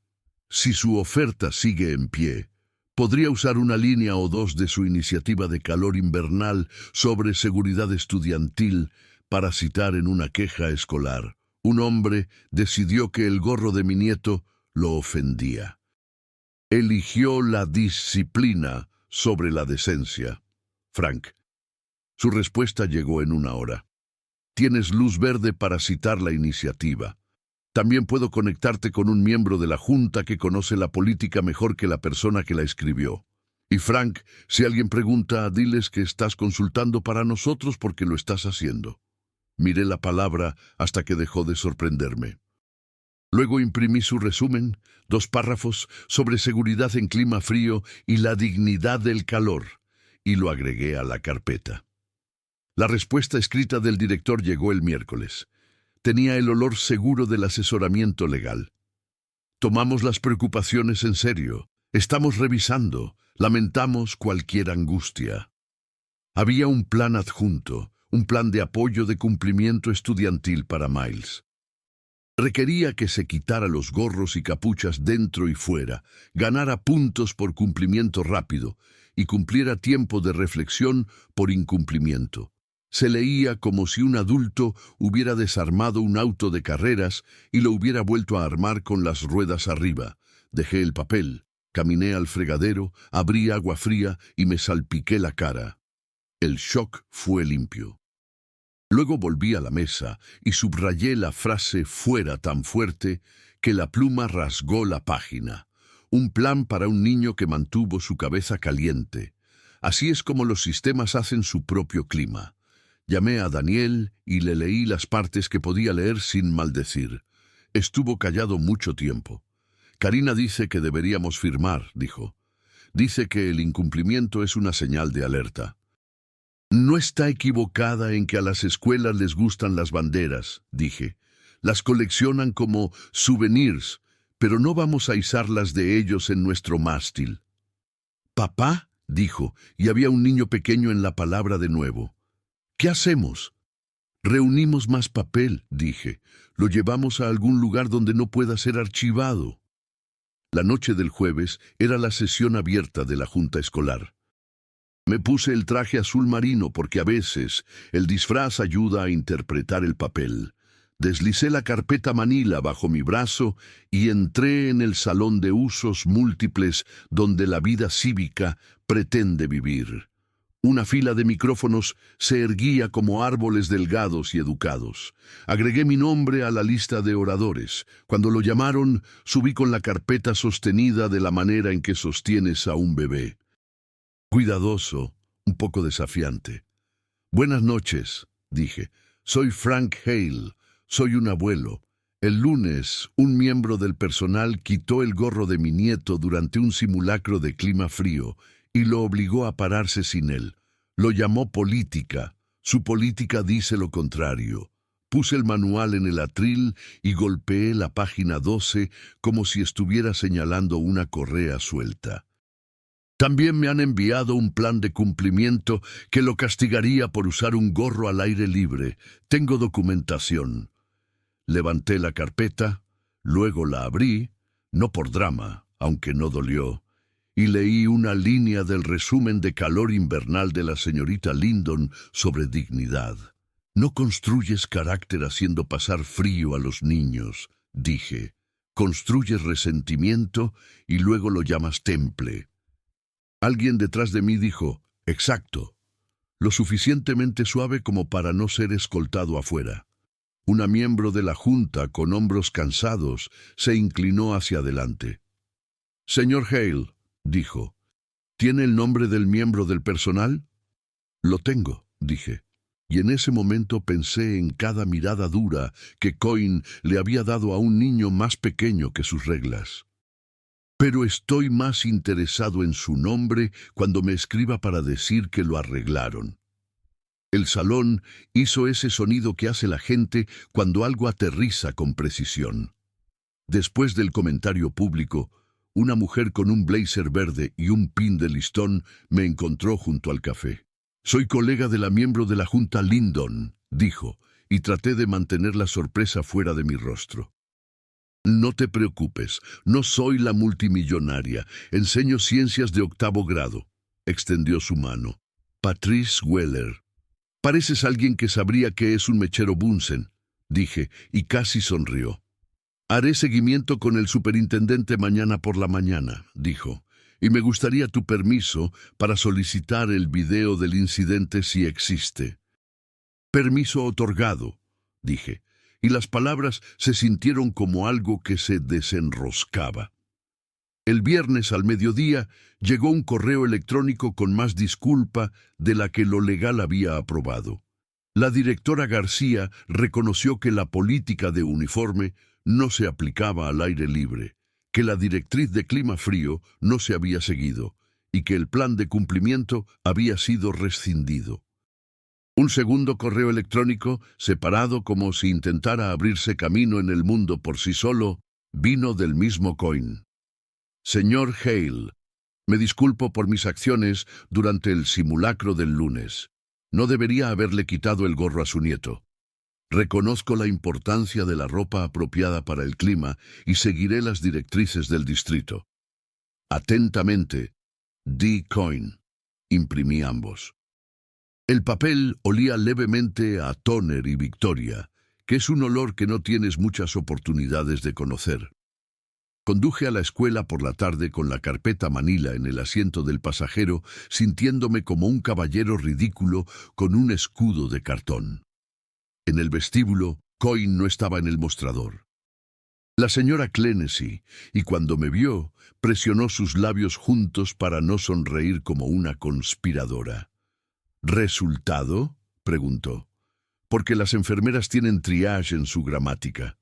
si su oferta sigue en pie, podría usar una línea o dos de su iniciativa de calor invernal sobre seguridad estudiantil para citar en una queja escolar. Un hombre decidió que el gorro de mi nieto lo ofendía. Eligió la disciplina sobre la decencia. Frank. Su respuesta llegó en 1 hora. Tienes luz verde para citar la iniciativa. También puedo conectarte con un miembro de la Junta que conoce la política mejor que la persona que la escribió. Y Frank, si alguien pregunta, diles que estás consultando para nosotros porque lo estás haciendo. Miré la palabra hasta que dejó de sorprenderme. Luego imprimí su resumen, 2 párrafos sobre seguridad en clima frío y la dignidad del calor, y lo agregué a la carpeta. La respuesta escrita del director llegó el miércoles. Tenía el olor seguro del asesoramiento legal. Tomamos las preocupaciones en serio. Estamos revisando. Lamentamos cualquier angustia. Había un plan adjunto, un plan de apoyo de cumplimiento estudiantil para Miles. Requería que se quitara los gorros y capuchas dentro y fuera, ganara puntos por cumplimiento rápido y cumpliera tiempo de reflexión por incumplimiento. Se leía como si un adulto hubiera desarmado un auto de carreras y lo hubiera vuelto a armar con las ruedas arriba. Dejé el papel, caminé al fregadero, abrí agua fría y me salpiqué la cara. El shock fue limpio. Luego volví a la mesa y subrayé la frase fuera tan fuerte que la pluma rasgó la página. Un plan para un niño que mantuvo su cabeza caliente. Así es como los sistemas hacen su propio clima. Llamé a Daniel y le leí las partes que podía leer sin maldecir. Estuvo callado mucho tiempo. Karina dice que deberíamos firmar, dijo. Dice que el incumplimiento es una señal de alerta. No está equivocada en que a las escuelas les gustan las banderas, dije. Las coleccionan como souvenirs, pero no vamos a izarlas de ellos en nuestro mástil. Papá, dijo, y había un niño pequeño en la palabra de nuevo. ¿Qué hacemos? Reunimos más papel, dije. Lo llevamos a algún lugar donde no pueda ser archivado. La noche del jueves era la sesión abierta de la Junta Escolar. Me puse el traje azul marino porque a veces el disfraz ayuda a interpretar el papel. Deslicé la carpeta manila bajo mi brazo y entré en el salón de usos múltiples donde la vida cívica pretende vivir. Una fila de micrófonos se erguía como árboles delgados y educados. Agregué mi nombre a la lista de oradores. Cuando lo llamaron, subí con la carpeta sostenida de la manera en que sostienes a un bebé. Cuidadoso, un poco desafiante. Buenas noches, dije. Soy Frank Hale. Soy un abuelo. El lunes, un miembro del personal quitó el gorro de mi nieto durante un simulacro de clima frío y lo obligó a pararse sin él. Lo llamó política. Su política dice lo contrario. Puse el manual en el atril y golpeé la página 12 como si estuviera señalando una correa suelta. También me han enviado un plan de cumplimiento que lo castigaría por usar un gorro al aire libre. Tengo documentación. Levanté la carpeta, luego la abrí, no por drama, aunque no dolió, y leí una línea del resumen de calor invernal de la señorita Lindon sobre dignidad. No construyes carácter haciendo pasar frío a los niños, dije. Construyes resentimiento y luego lo llamas temple. Alguien detrás de mí dijo, exacto, lo suficientemente suave como para no ser escoltado afuera. Una miembro de la Junta, con hombros cansados, se inclinó hacia adelante. Señor Hale, dijo, ¿tiene el nombre del miembro del personal? Lo tengo, dije, y en ese momento pensé en cada mirada dura que Coyne le había dado a un niño más pequeño que sus reglas. Pero estoy más interesado en su nombre cuando me escriba para decir que lo arreglaron. El salón hizo ese sonido que hace la gente cuando algo aterriza con precisión. Después del comentario público, una mujer con un blazer verde y un pin de listón me encontró junto al café. «Soy colega de la miembro de la Junta Lyndon», dijo, y traté de mantener la sorpresa fuera de mi rostro. «No te preocupes, no soy la multimillonaria. Enseño ciencias de 8º grado», extendió su mano. «Patrice Weller. Pareces alguien que sabría qué es un mechero Bunsen», dije, y casi sonrió. «Haré seguimiento con el superintendente mañana por la mañana», dijo, «y me gustaría tu permiso para solicitar el video del incidente si existe». «Permiso otorgado», dije, y las palabras se sintieron como algo que se desenroscaba. El viernes al mediodía llegó un correo electrónico con más disculpa de la que lo legal había aprobado. La directora García reconoció que la política de uniforme no se aplicaba al aire libre, que la directriz de clima frío no se había seguido y que el plan de cumplimiento había sido rescindido. Un segundo correo electrónico, separado como si intentara abrirse camino en el mundo por sí solo, vino del mismo Coyne. «Señor Hale, me disculpo por mis acciones durante el simulacro del lunes. No debería haberle quitado el gorro a su nieto. Reconozco la importancia de la ropa apropiada para el clima y seguiré las directrices del distrito. Atentamente, D. Coyne». Imprimí ambos. El papel olía levemente a tóner y victoria, que es un olor que no tienes muchas oportunidades de conocer. Conduje a la escuela por la tarde con la carpeta manila en el asiento del pasajero, sintiéndome como un caballero ridículo con un escudo de cartón. En el vestíbulo, Coyne no estaba en el mostrador. La señora Clenesy, y cuando me vio, presionó sus labios juntos para no sonreír como una conspiradora. «¿Resultado?», preguntó. «Porque las enfermeras tienen triage en su gramática.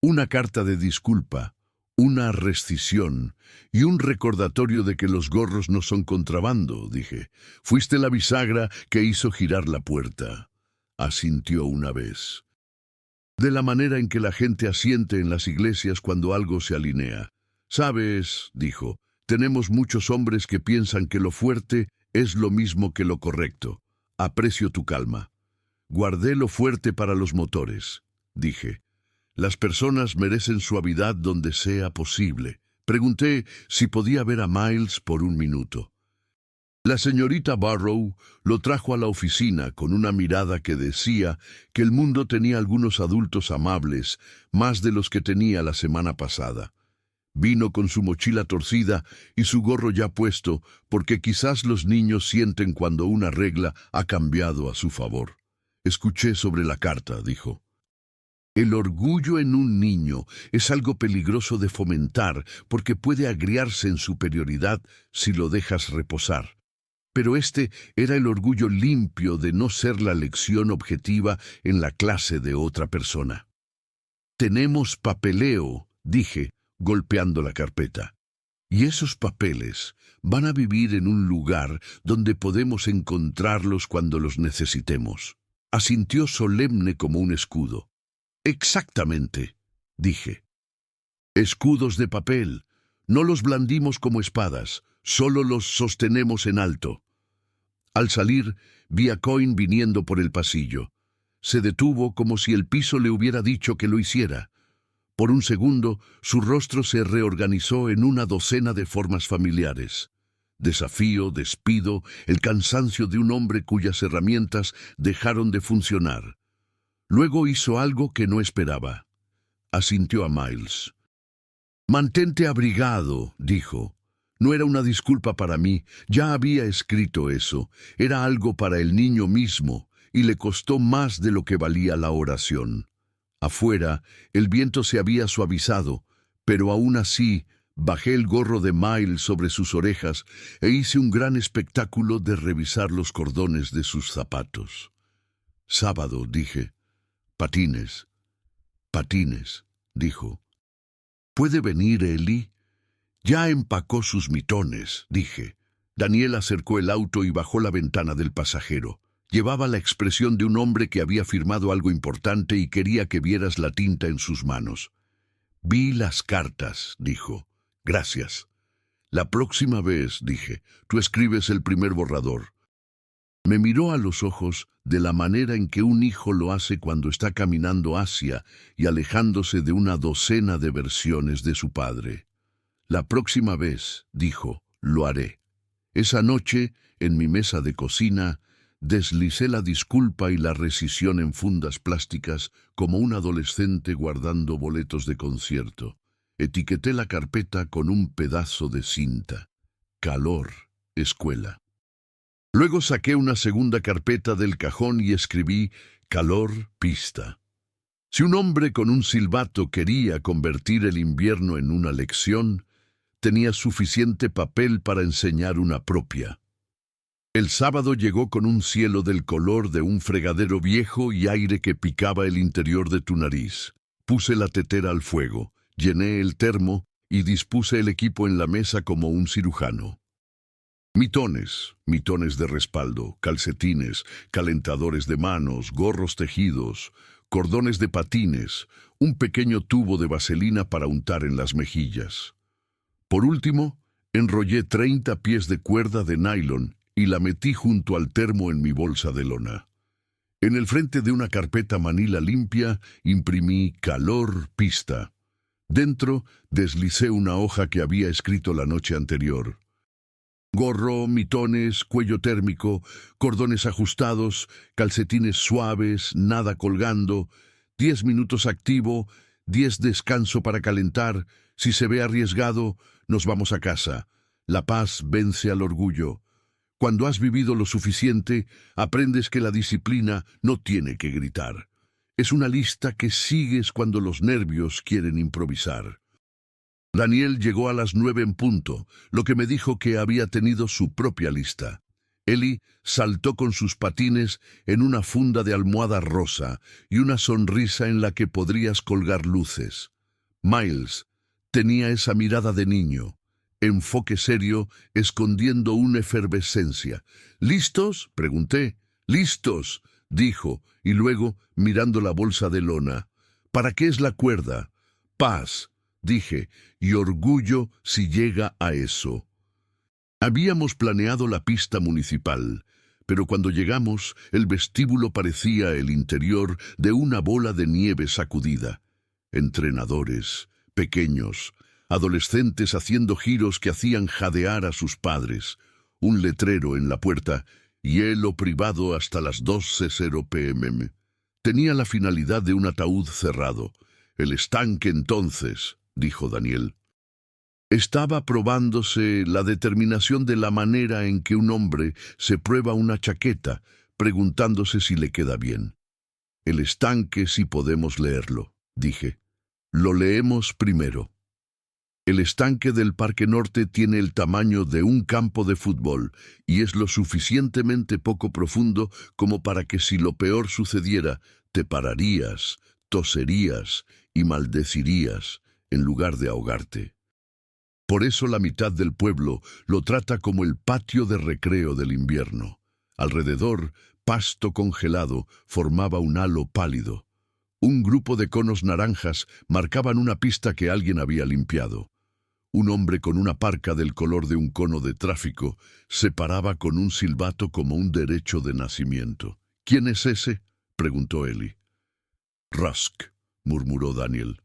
Una carta de disculpa, una rescisión y un recordatorio de que los gorros no son contrabando», dije. «Fuiste la bisagra que hizo girar la puerta», asintió una vez. «De la manera en que la gente asiente en las iglesias cuando algo se alinea. Sabes», dijo, «tenemos muchos hombres que piensan que lo fuerte es lo mismo que lo correcto. Aprecio tu calma». «Guardé lo fuerte para los motores», dije. «Las personas merecen suavidad donde sea posible». Pregunté si podía ver a Miles por un minuto. La señorita Barrow lo trajo a la oficina con una mirada que decía que el mundo tenía algunos adultos amables, más de los que tenía la semana pasada. Vino con su mochila torcida y su gorro ya puesto, porque quizás los niños sienten cuando una regla ha cambiado a su favor. «Escuché sobre la carta», dijo. «El orgullo en un niño es algo peligroso de fomentar porque puede agriarse en superioridad si lo dejas reposar. Pero este era el orgullo limpio de no ser la lección objetiva en la clase de otra persona». «Tenemos papeleo», dije, golpeando la carpeta. «Y esos papeles van a vivir en un lugar donde podemos encontrarlos cuando los necesitemos». Asintió solemne como un escudo. «Exactamente», dije. «Escudos de papel. No los blandimos como espadas, solo los sostenemos en alto». Al salir, vi a Coyne viniendo por el pasillo. Se detuvo como si el piso le hubiera dicho que lo hiciera. Por un segundo, su rostro se reorganizó en una docena de formas familiares. Desafío, despido, el cansancio de un hombre cuyas herramientas dejaron de funcionar. Luego hizo algo que no esperaba. Asintió a Miles. «Mantente abrigado», dijo. No era una disculpa para mí, ya había escrito eso. Era algo para el niño mismo, y le costó más de lo que valía la oración. Afuera, el viento se había suavizado, pero aún así, bajé el gorro de Miles sobre sus orejas e hice un gran espectáculo de revisar los cordones de sus zapatos. «Sábado», dije. «Patines». «Patines», dijo. «¿Puede venir Ellie?» «Ya empacó sus mitones», dije. Daniel acercó el auto y bajó la ventana del pasajero. Llevaba la expresión de un hombre que había firmado algo importante y quería que vieras la tinta en sus manos. «Vi las cartas», dijo. «Gracias». «La próxima vez», dije, «tú escribes el primer borrador». Me miró a los ojos de la manera en que un hijo lo hace cuando está caminando hacia y alejándose de una docena de versiones de su padre. «La próxima vez», dijo, «lo haré». Esa noche, en mi mesa de cocina, deslicé la disculpa y la rescisión en fundas plásticas como un adolescente guardando boletos de concierto. Etiqueté la carpeta con un pedazo de cinta. Calor, escuela. Luego saqué una segunda carpeta del cajón y escribí calor, pista. Si un hombre con un silbato quería convertir el invierno en una lección, tenía suficiente papel para enseñar una propia. El sábado llegó con un cielo del color de un fregadero viejo y aire que picaba el interior de tu nariz. Puse la tetera al fuego, llené el termo y dispuse el equipo en la mesa como un cirujano. Mitones de respaldo, calcetines, calentadores de manos, gorros tejidos, cordones de patines, un pequeño tubo de vaselina para untar en las mejillas. Por último, enrollé 30 pies de cuerda de nylon y la metí junto al termo en mi bolsa de lona. En el frente de una carpeta manila limpia imprimí calor, pista. Dentro deslicé una hoja que había escrito la noche anterior. Gorro, mitones, cuello térmico, cordones ajustados, calcetines suaves, nada colgando, 10 minutos activo, 10 descanso para calentar, si se ve arriesgado, nos vamos a casa. La paz vence al orgullo. Cuando has vivido lo suficiente, aprendes que la disciplina no tiene que gritar. Es una lista que sigues cuando los nervios quieren improvisar. Daniel llegó a las 9 en punto, lo que me dijo que había tenido su propia lista. Eli saltó con sus patines en una funda de almohada rosa y una sonrisa en la que podrías colgar luces. Miles tenía esa mirada de niño, enfoque serio, escondiendo una efervescencia. «¿Listos?», pregunté. «Listos», dijo, y luego, mirando la bolsa de lona. «¿Para qué es la cuerda?». «Paz», dije, «y orgullo si llega a eso». Habíamos planeado la pista municipal, pero cuando llegamos, el vestíbulo parecía el interior de una bola de nieve sacudida. Entrenadores, pequeños, adolescentes haciendo giros que hacían jadear a sus padres, un letrero en la puerta, hielo privado hasta las 12:00 p.m. Tenía la finalidad de un ataúd cerrado. «El estanque entonces», dijo Daniel. Estaba probándose la determinación de la manera en que un hombre se prueba una chaqueta, preguntándose si le queda bien. «El estanque sí podemos leerlo», dije. «Lo leemos primero». El estanque del Parque Norte tiene el tamaño de un campo de fútbol y es lo suficientemente poco profundo como para que si lo peor sucediera, te pararías, toserías y maldecirías en lugar de ahogarte. Por eso la mitad del pueblo lo trata como el patio de recreo del invierno. Alrededor, pasto congelado formaba un halo pálido. Un grupo de conos naranjas marcaban una pista que alguien había limpiado. Un hombre con una parca del color de un cono de tráfico se paraba con un silbato como un derecho de nacimiento. «¿Quién es ese?», preguntó Eli. «Rusk», murmuró Daniel.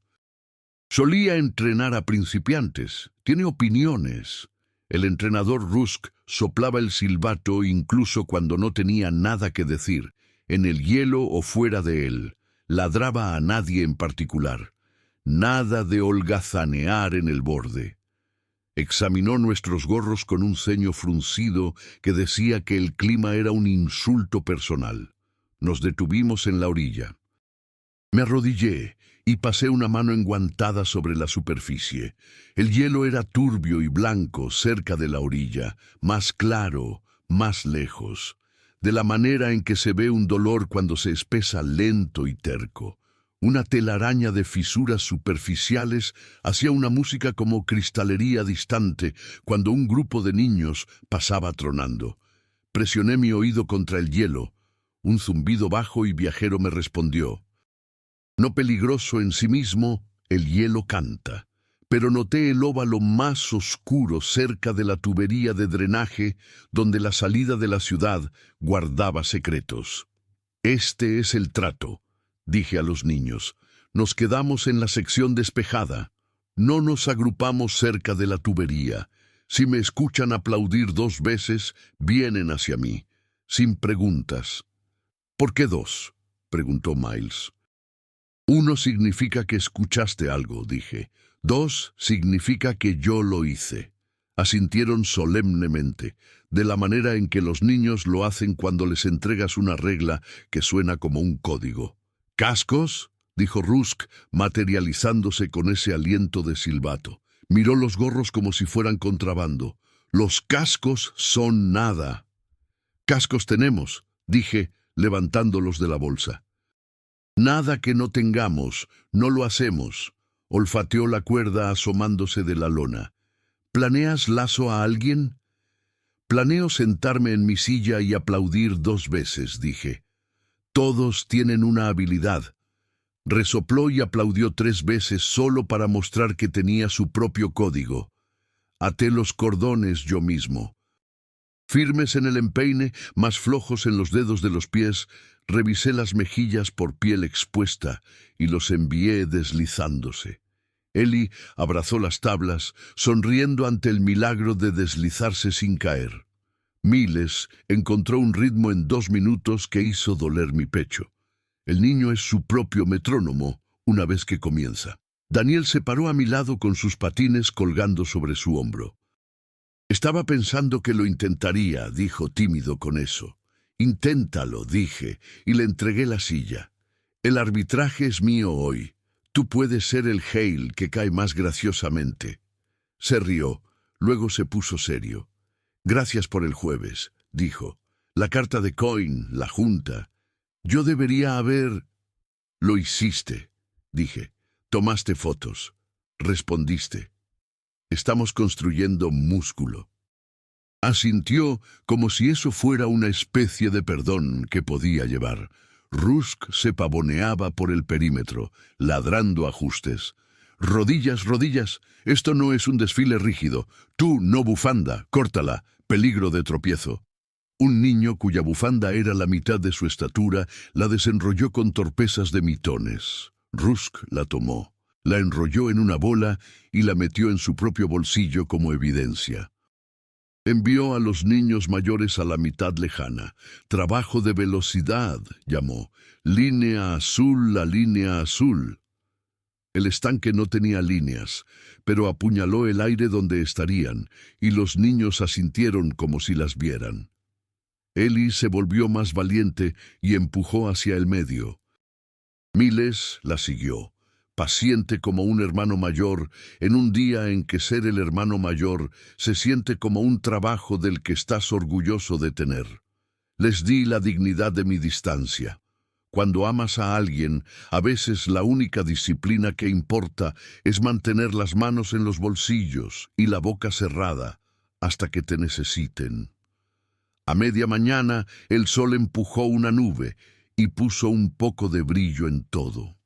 «Solía entrenar a principiantes. Tiene opiniones». El entrenador Rusk soplaba el silbato incluso cuando no tenía nada que decir, en el hielo o fuera de él. Ladraba a nadie en particular. Nada de holgazanear en el borde. Examinó nuestros gorros con un ceño fruncido que decía que el clima era un insulto personal. Nos detuvimos en la orilla. Me arrodillé y pasé una mano enguantada sobre la superficie. El hielo era turbio y blanco cerca de la orilla, más claro, más lejos, de la manera en que se ve un dolor cuando se espesa lento y terco. Una telaraña de fisuras superficiales hacía una música como cristalería distante cuando un grupo de niños pasaba tronando. Presioné mi oído contra el hielo. Un zumbido bajo y viajero me respondió. No peligroso en sí mismo, el hielo canta. Pero noté el óvalo más oscuro cerca de la tubería de drenaje donde la salida de la ciudad guardaba secretos. Este es el trato, dije a los niños. Nos quedamos en la sección despejada. No nos agrupamos cerca de la tubería. Si me escuchan aplaudir 2 veces, vienen hacia mí, sin preguntas. ¿Por qué 2? Preguntó Miles. 1 significa que escuchaste algo, dije. 2 significa que yo lo hice. Asintieron solemnemente, de la manera en que los niños lo hacen cuando les entregas una regla que suena como un código. ¿Cascos?, dijo Rusk, materializándose con ese aliento de silbato. Miró los gorros como si fueran contrabando. Los cascos son nada. Cascos tenemos, dije, levantándolos de la bolsa. Nada que no tengamos, no lo hacemos. Olfateó la cuerda asomándose de la lona. ¿Planeas lazo a alguien? Planeo sentarme en mi silla y aplaudir 2 veces, dije. Todos tienen una habilidad. Resopló y aplaudió 3 veces solo para mostrar que tenía su propio código. Até los cordones yo mismo. Firmes en el empeine, más flojos en los dedos de los pies, revisé las mejillas por piel expuesta y los envié deslizándose. Eli abrazó las tablas, sonriendo ante el milagro de deslizarse sin caer. Miles encontró un ritmo en 2 minutos que hizo doler mi pecho. El niño es su propio metrónomo una vez que comienza. Daniel se paró a mi lado con sus patines colgando sobre su hombro. Estaba pensando que lo intentaría, dijo tímido con eso. Inténtalo, dije, y le entregué la silla. El arbitraje es mío hoy. Tú puedes ser el Hale que cae más graciosamente. Se rió, luego se puso serio. Gracias por el jueves, dijo. La carta de Coin, la junta. Yo debería haber... Lo hiciste, dije. Tomaste fotos. Respondiste. Estamos construyendo músculo. Asintió como si eso fuera una especie de perdón que podía llevar. Rusk se pavoneaba por el perímetro, ladrando ajustes. Rodillas, rodillas, esto no es un desfile rígido. Tú, no bufanda, córtala, peligro de tropiezo. Un niño cuya bufanda era la mitad de su estatura la desenrolló con torpezas de mitones. Rusk la tomó, la enrolló en una bola y la metió en su propio bolsillo como evidencia. Envió a los niños mayores a la mitad lejana. Trabajo de velocidad, llamó. Línea azul, la línea azul. El estanque no tenía líneas, pero apuñaló el aire donde estarían, y los niños asintieron como si las vieran. Eli se volvió más valiente y empujó hacia el medio. Miles la siguió, paciente como un hermano mayor, en un día en que ser el hermano mayor se siente como un trabajo del que estás orgulloso de tener. Les di la dignidad de mi distancia. Cuando amas a alguien, a veces la única disciplina que importa es mantener las manos en los bolsillos y la boca cerrada hasta que te necesiten. A media mañana el sol empujó una nube y puso un poco de brillo en todo.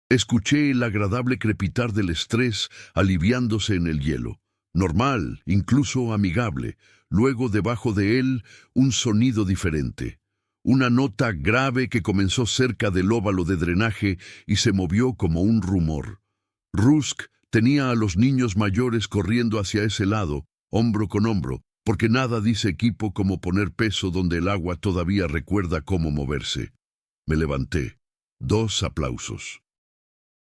Escuché el agradable crepitar del estrés aliviándose en el hielo. Normal, incluso amigable. Luego, debajo de él, un sonido diferente. Una nota grave que comenzó cerca del óvalo de drenaje y se movió como un rumor. Rusk tenía a los niños mayores corriendo hacia ese lado, hombro con hombro, porque nada dice equipo como poner peso donde el agua todavía recuerda cómo moverse. Me levanté. 2 aplausos.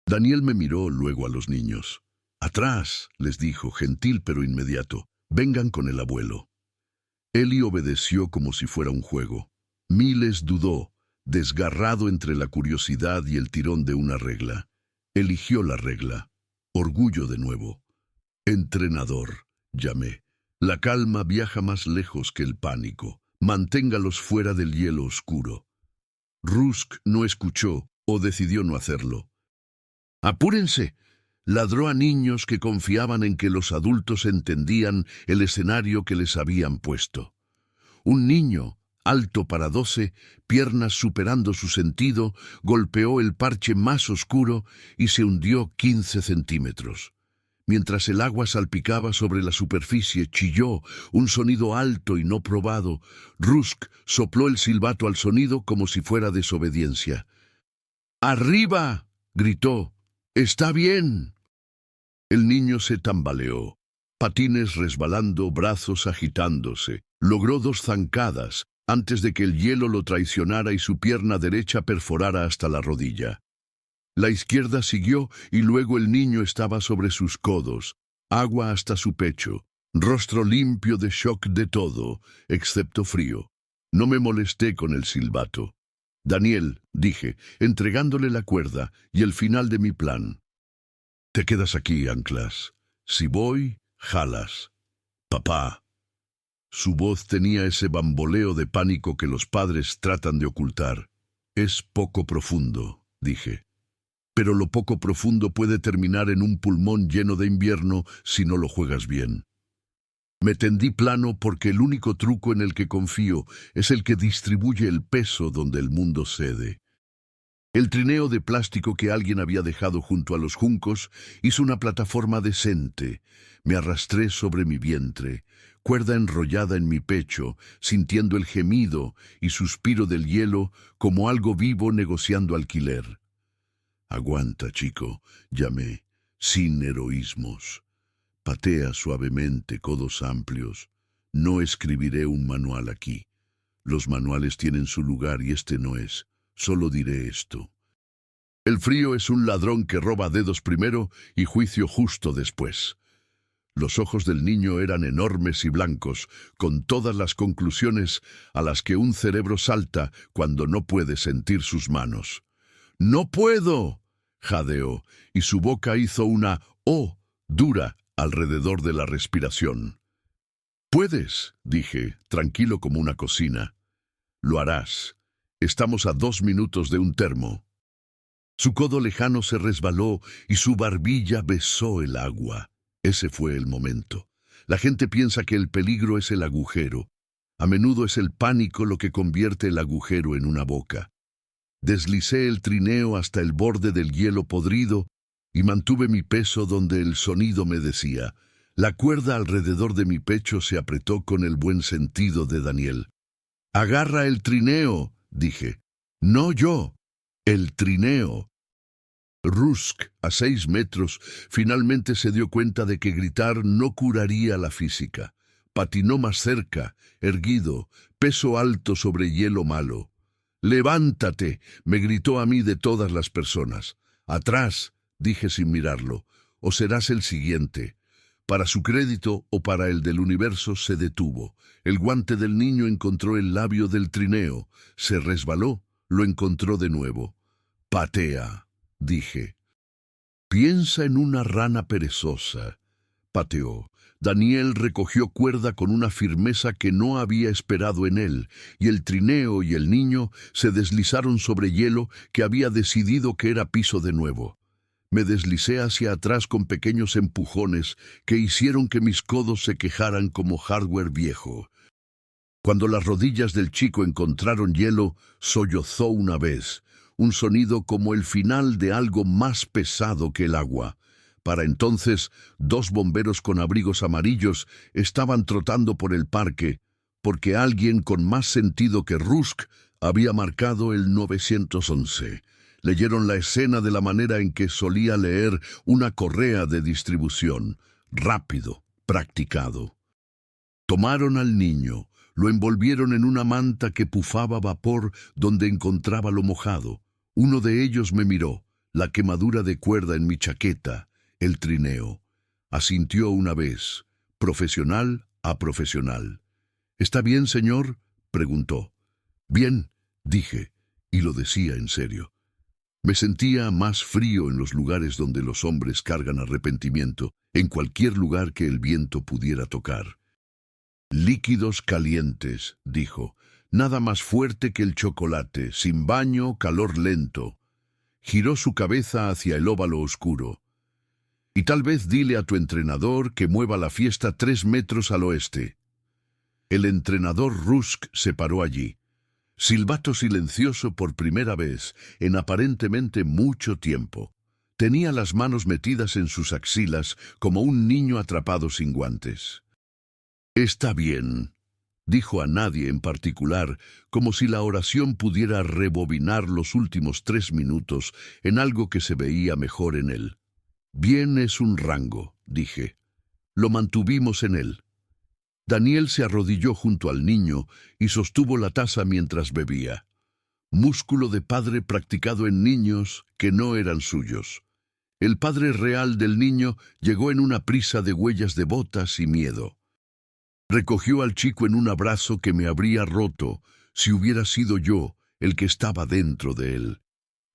Daniel me miró luego a los niños. «Atrás», les dijo, gentil pero inmediato. «Vengan con el abuelo». Eli obedeció como si fuera un juego. Miles dudó, desgarrado entre la curiosidad y el tirón de una regla. Eligió la regla. Orgullo de nuevo. «Entrenador», llamé. La calma viaja más lejos que el pánico. Manténgalos fuera del hielo oscuro. Rusk no escuchó o decidió no hacerlo. «¡Apúrense!», ladró a niños que confiaban en que los adultos entendían el escenario que les habían puesto. Un niño, alto para 12, piernas superando su sentido, golpeó el parche más oscuro y se hundió 15 centímetros. Mientras el agua salpicaba sobre la superficie, chilló un sonido alto y no probado. Rusk sopló el silbato al sonido como si fuera desobediencia. ¡Arriba!, gritó. ¡Está bien! El niño se tambaleó, patines resbalando, brazos agitándose. Logró 2 zancadas antes de que el hielo lo traicionara y su pierna derecha perforara hasta la rodilla. La izquierda siguió y luego el niño estaba sobre sus codos, agua hasta su pecho, rostro limpio de shock de todo, excepto frío. No me molesté con el silbato. Daniel, dije, entregándole la cuerda y el final de mi plan. Te quedas aquí, anclas. Si voy, jalas. Papá. Su voz tenía ese bamboleo de pánico que los padres tratan de ocultar. Es poco profundo, dije. Pero lo poco profundo puede terminar en un pulmón lleno de invierno si no lo juegas bien. Me tendí plano porque el único truco en el que confío es el que distribuye el peso donde el mundo cede. El trineo de plástico que alguien había dejado junto a los juncos hizo una plataforma decente. Me arrastré sobre mi vientre, cuerda enrollada en mi pecho, sintiendo el gemido y suspiro del hielo como algo vivo negociando alquiler. Aguanta, chico, llamé, sin heroísmos. Patea suavemente, codos amplios. No escribiré un manual aquí. Los manuales tienen su lugar y este no es. Solo diré esto. El frío es un ladrón que roba dedos primero y juicio justo después. Los ojos del niño eran enormes y blancos, con todas las conclusiones a las que un cerebro salta cuando no puede sentir sus manos. ¡No puedo!, jadeó, y su boca hizo una O dura alrededor de la respiración. «Puedes», dije, tranquilo como una cocina. «Lo harás. Estamos a 2 minutos de un termo». Su codo lejano se resbaló y su barbilla besó el agua. Ese fue el momento. La gente piensa que el peligro es el agujero. A menudo es el pánico lo que convierte el agujero en una boca. Deslicé el trineo hasta el borde del hielo podrido y mantuve mi peso donde el sonido me decía. La cuerda alrededor de mi pecho se apretó con el buen sentido de Daniel. «Agarra el trineo», dije. «No yo, el trineo». Rusk, a 6 metros, finalmente se dio cuenta de que gritar no curaría la física. Patinó más cerca, erguido, peso alto sobre hielo malo. «¡Levántate!», me gritó a mí de todas las personas. «Atrás», dije sin mirarlo, «o serás el siguiente». Para su crédito o para el del universo se detuvo. El guante del niño encontró el labio del trineo. Se resbaló, lo encontró de nuevo. «Patea», dije. «Piensa en una rana perezosa». Pateó. Daniel recogió cuerda con una firmeza que no había esperado en él, y el trineo y el niño se deslizaron sobre hielo que había decidido que era piso de nuevo. Me deslicé hacia atrás con pequeños empujones que hicieron que mis codos se quejaran como hardware viejo. Cuando las rodillas del chico encontraron hielo, sollozó una vez, un sonido como el final de algo más pesado que el agua. Para entonces, 2 bomberos con abrigos amarillos estaban trotando por el parque, porque alguien con más sentido que Rusk había marcado el 911. Leyeron la escena de la manera en que solía leer una correa de distribución, rápido, practicado. Tomaron al niño, lo envolvieron en una manta que pufaba vapor donde encontraba lo mojado. Uno de ellos me miró, la quemadura de cuerda en mi chaqueta, el trineo. Asintió una vez, profesional a profesional. «¿Está bien, señor?», preguntó. «Bien», dije, y lo decía en serio. Me sentía más frío en los lugares donde los hombres cargan arrepentimiento, en cualquier lugar que el viento pudiera tocar. «Líquidos calientes», dijo, «nada más fuerte que el chocolate, sin baño, calor lento». Giró su cabeza hacia el óvalo oscuro. «Y tal vez dile a tu entrenador que mueva la fiesta 3 metros al oeste». El entrenador Rusk se paró allí. Silbato silencioso por primera vez en aparentemente mucho tiempo. Tenía las manos metidas en sus axilas como un niño atrapado sin guantes. «Está bien», dijo a nadie en particular, como si la oración pudiera rebobinar los últimos 3 minutos en algo que se veía mejor en él. «Bien es un rango», dije. Lo mantuvimos en él. Daniel se arrodilló junto al niño y sostuvo la taza mientras bebía. Músculo de padre practicado en niños que no eran suyos. El padre real del niño llegó en una prisa de huellas de botas y miedo. Recogió al chico en un abrazo que me habría roto si hubiera sido yo el que estaba dentro de él.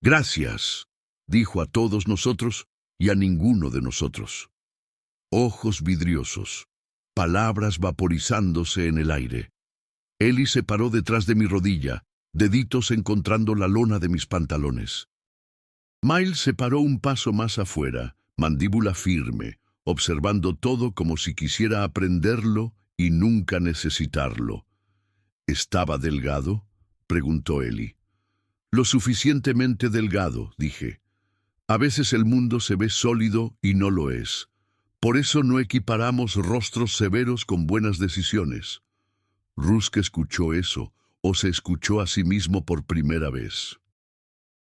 «Gracias», dijo a todos nosotros y a ninguno de nosotros. Ojos vidriosos, palabras vaporizándose en el aire. Eli se paró detrás de mi rodilla, deditos encontrando la lona de mis pantalones. Miles se paró un paso más afuera, mandíbula firme, observando todo como si quisiera aprenderlo y nunca necesitarlo. «¿Estaba delgado?», preguntó Eli. «Lo suficientemente delgado», dije. «A veces el mundo se ve sólido y no lo es. Por eso no equiparamos rostros severos con buenas decisiones». Rusk escuchó eso, o se escuchó a sí mismo por primera vez.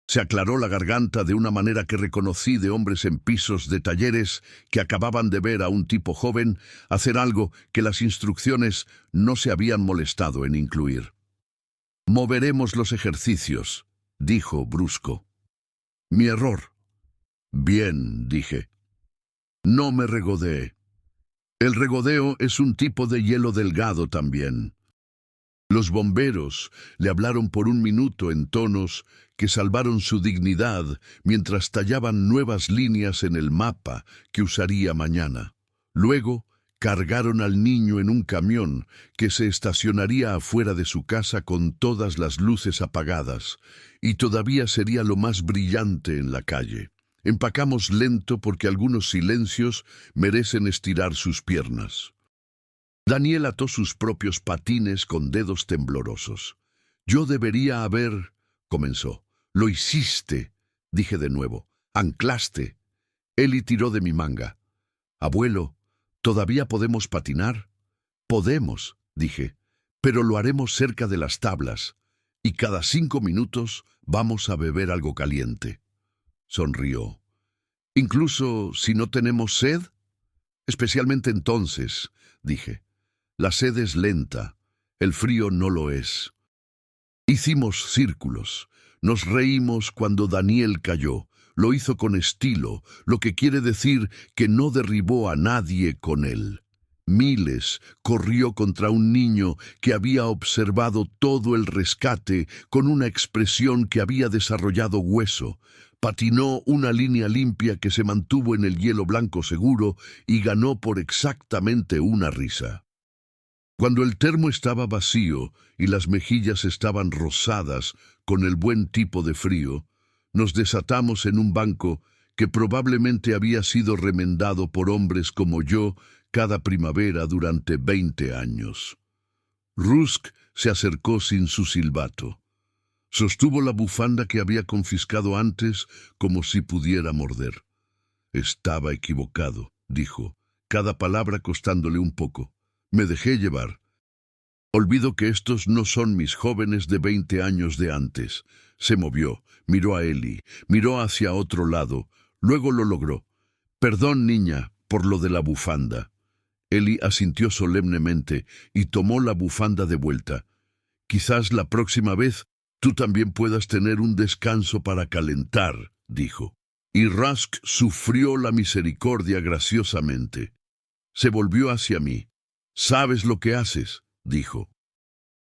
Se aclaró la garganta de una manera que reconocí de hombres en pisos de talleres que acababan de ver a un tipo joven hacer algo que las instrucciones no se habían molestado en incluir. «Moveremos los ejercicios», dijo brusco. «Mi error». «Bien», dije. No me regodeé. El regodeo es un tipo de hielo delgado también. Los bomberos le hablaron por un minuto en tonos que salvaron su dignidad mientras tallaban nuevas líneas en el mapa que usaría mañana. Luego cargaron al niño en un camión que se estacionaría afuera de su casa con todas las luces apagadas, y todavía sería lo más brillante en la calle. Empacamos lento porque algunos silencios merecen estirar sus piernas. Daniel ató sus propios patines con dedos temblorosos. «Yo debería haber...» comenzó. «Lo hiciste», dije de nuevo. «Anclaste». Eli tiró de mi manga. «Abuelo, ¿todavía podemos patinar?» «Podemos», dije, «pero lo haremos cerca de las tablas, y cada 5 minutos vamos a beber algo caliente». Sonrió. «¿Incluso si no tenemos sed?» «Especialmente entonces», dije. «La sed es lenta, el frío no lo es». Hicimos círculos. Nos reímos cuando Daniel cayó. Lo hizo con estilo, lo que quiere decir que no derribó a nadie con él. Miles corrió contra un niño que había observado todo el rescate con una expresión que había desarrollado hueso. Patinó una línea limpia que se mantuvo en el hielo blanco seguro y ganó por exactamente una risa. Cuando el termo estaba vacío y las mejillas estaban rosadas con el buen tipo de frío, nos desatamos en un banco que probablemente había sido remendado por hombres como yo cada primavera durante 20 años. Rusk se acercó sin su silbato. Sostuvo la bufanda que había confiscado antes como si pudiera morder. «Estaba equivocado», dijo, cada palabra costándole un poco. Me dejé llevar. Olvido que estos no son mis jóvenes de 20 años de antes. Se movió, miró a Eli, miró hacia otro lado, luego lo logró. «Perdón, niña, por lo de la bufanda». Eli asintió solemnemente y tomó la bufanda de vuelta. «Quizás la próxima vez tú también puedas tener un descanso para calentar», dijo. Y Rusk sufrió la misericordia graciosamente. Se volvió hacia mí. «¿Sabes lo que haces?», dijo.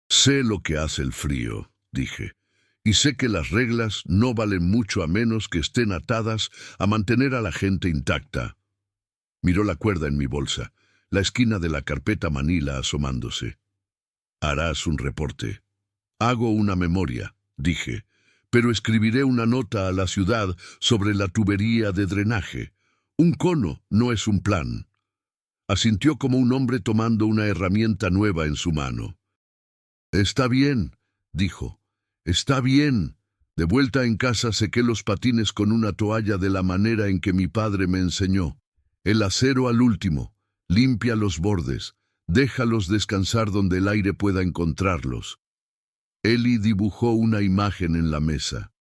«Sé lo que hace el frío», dije, «y sé que las reglas no valen mucho a menos que estén atadas a mantener a la gente intacta». Miró la cuerda en mi bolsa, la esquina de la carpeta manila asomándose. «Harás un reporte». «Hago una memoria», dije, «pero escribiré una nota a la ciudad sobre la tubería de drenaje. Un cono no es un plan». Asintió como un hombre tomando una herramienta nueva en su mano. «Está bien», dijo. «Está bien. De vuelta en casa sequé los patines con una toalla de la manera en que mi padre me enseñó. El acero al último. Limpia los bordes. Déjalos descansar donde el aire pueda encontrarlos». Eli dibujó una imagen en la mesa.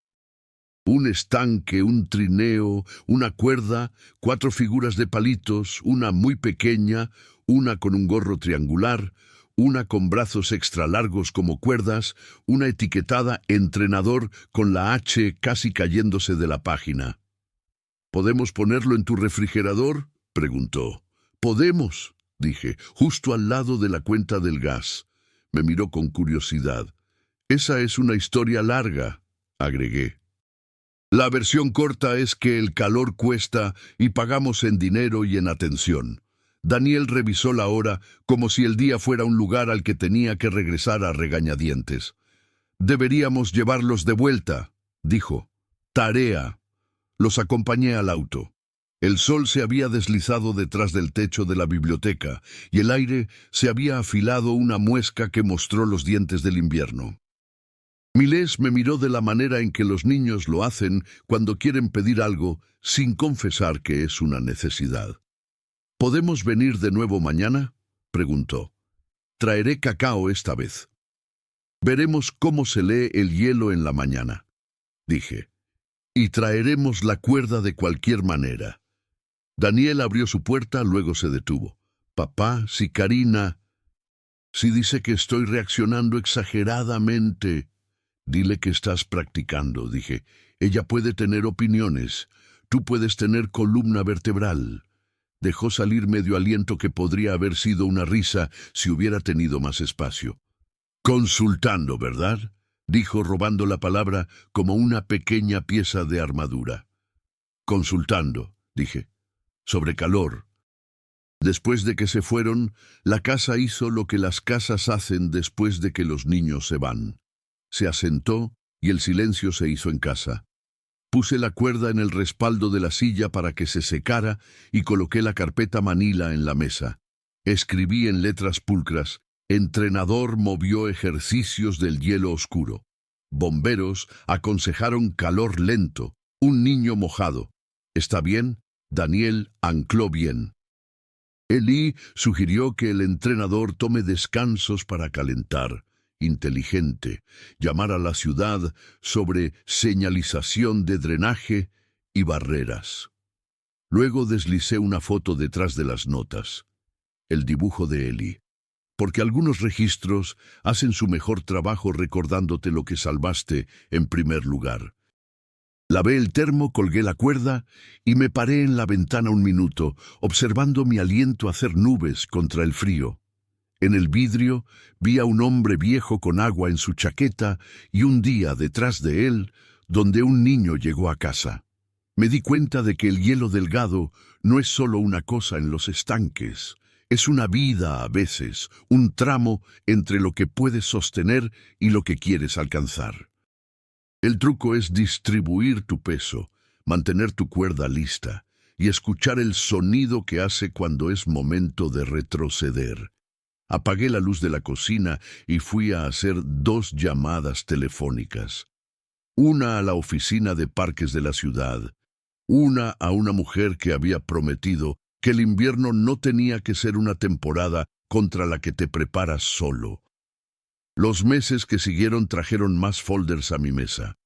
Un estanque, un trineo, una cuerda, 4 figuras de palitos, una muy pequeña, una con un gorro triangular, una con brazos extra largos como cuerdas, una etiquetada entrenador con la H casi cayéndose de la página. «¿Podemos ponerlo en tu refrigerador?», preguntó. «Podemos», dije, justo al lado de la cuenta del gas. Me miró con curiosidad. «Esa es una historia larga», agregué. «La versión corta es que el calor cuesta y pagamos en dinero y en atención». Daniel revisó la hora como si el día fuera un lugar al que tenía que regresar a regañadientes. «Deberíamos llevarlos de vuelta», dijo. «Tarea». Los acompañé al auto. El sol se había deslizado detrás del techo de la biblioteca y el aire se había afilado una muesca que mostró los dientes del invierno. Milés me miró de la manera en que los niños lo hacen cuando quieren pedir algo sin confesar que es una necesidad. «¿Podemos venir de nuevo mañana?», preguntó. «Traeré cacao esta vez. Veremos cómo se lee el hielo en la mañana», dije. «Y traeremos la cuerda de cualquier manera». Daniel abrió su puerta, luego se detuvo. «Papá, si Karina...» «Si dice que estoy reaccionando exageradamente...» «Dile que estás practicando», dije. «Ella puede tener opiniones. Tú puedes tener columna vertebral». Dejó salir medio aliento que podría haber sido una risa si hubiera tenido más espacio. «Consultando, ¿verdad?», dijo robando la palabra como una pequeña pieza de armadura. «Consultando», dije. «Sobre calor». Después de que se fueron, la casa hizo lo que las casas hacen después de que los niños se van. Se asentó y el silencio se hizo en casa. Puse la cuerda en el respaldo de la silla para que se secara y coloqué la carpeta manila en la mesa. Escribí en letras pulcras: «Entrenador movió ejercicios del hielo oscuro». Bomberos aconsejaron calor lento. Un niño mojado. «¿Está bien?». Daniel ancló bien. Eli sugirió que el entrenador tome descansos para calentar. Inteligente. Llamar a la ciudad sobre señalización de drenaje y barreras. Luego deslicé una foto detrás de las notas. El dibujo de Eli. Porque algunos registros hacen su mejor trabajo recordándote lo que salvaste en primer lugar. Lavé el termo, colgué la cuerda y me paré en la ventana un minuto, observando mi aliento hacer nubes contra el frío. En el vidrio vi a un hombre viejo con agua en su chaqueta y un día detrás de él, donde un niño llegó a casa. Me di cuenta de que el hielo delgado no es solo una cosa en los estanques, es una vida a veces, un tramo entre lo que puedes sostener y lo que quieres alcanzar. El truco es distribuir tu peso, mantener tu cuerda lista y escuchar el sonido que hace cuando es momento de retroceder. Apagué la luz de la cocina y fui a hacer 2 llamadas telefónicas. Una a la oficina de parques de la ciudad, una a una mujer que había prometido que el invierno no tenía que ser una temporada contra la que te preparas solo. Los meses que siguieron trajeron más folders a mi mesa.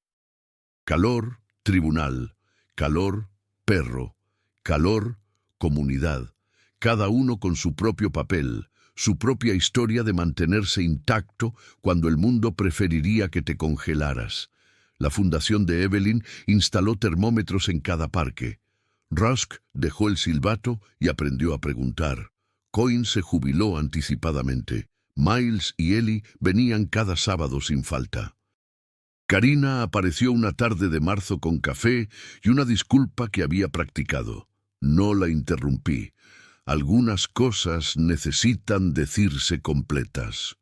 Calor, tribunal. Calor, perro. Calor, comunidad. Cada uno con su propio papel. Su propia historia de mantenerse intacto cuando el mundo preferiría que te congelaras. La fundación de Evelyn instaló termómetros en cada parque. Rusk dejó el silbato y aprendió a preguntar. Coin se jubiló anticipadamente. Miles y Ellie venían cada sábado sin falta. Karina apareció una tarde de marzo con café y una disculpa que había practicado. No la interrumpí. Algunas cosas necesitan decirse completas.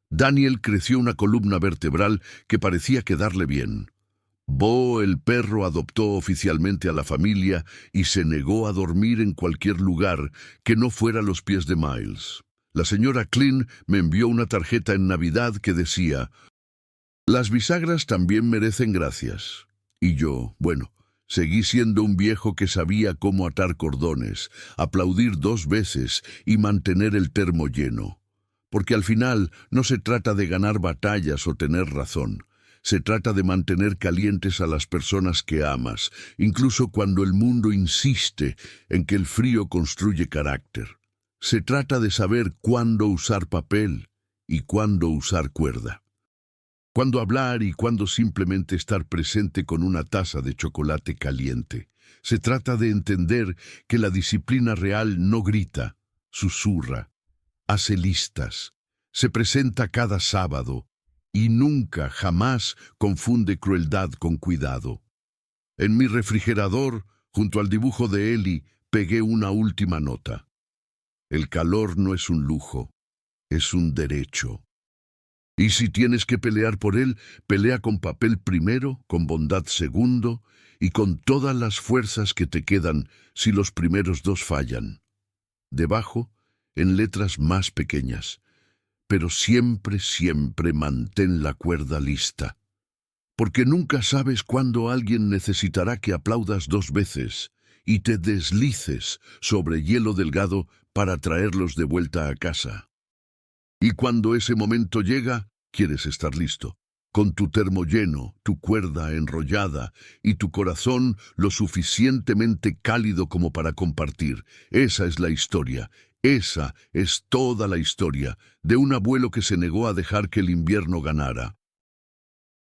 Daniel creció una columna vertebral que parecía quedarle bien. Bo, el perro, adoptó oficialmente a la familia y se negó a dormir en cualquier lugar que no fuera a los pies de Miles. La señora Klein me envió una tarjeta en Navidad que decía: «Las bisagras también merecen gracias». Y yo, bueno, seguí siendo un viejo que sabía cómo atar cordones, aplaudir 2 veces y mantener el termo lleno. Porque al final no se trata de ganar batallas o tener razón. Se trata de mantener calientes a las personas que amas, incluso cuando el mundo insiste en que el frío construye carácter. Se trata de saber cuándo usar papel y cuándo usar cuerda. Cuándo hablar y cuándo simplemente estar presente con una taza de chocolate caliente. Se trata de entender que la disciplina real no grita, susurra, hace listas, se presenta cada sábado y nunca, jamás confunde crueldad con cuidado. En mi refrigerador, junto al dibujo de Ellie, pegué una última nota. El calor no es un lujo, es un derecho. Y si tienes que pelear por él, pelea con papel primero, con bondad segundo, y con todas las fuerzas que te quedan si los primeros 2 fallan. Debajo, en letras más pequeñas, pero siempre, siempre mantén la cuerda lista. Porque nunca sabes cuándo alguien necesitará que aplaudas 2 veces y te deslices sobre hielo delgado para traerlos de vuelta a casa. Y cuando ese momento llega, quieres estar listo, con tu termo lleno, tu cuerda enrollada y tu corazón lo suficientemente cálido como para compartir. Esa es la historia, esa es toda la historia de un abuelo que se negó a dejar que el invierno ganara.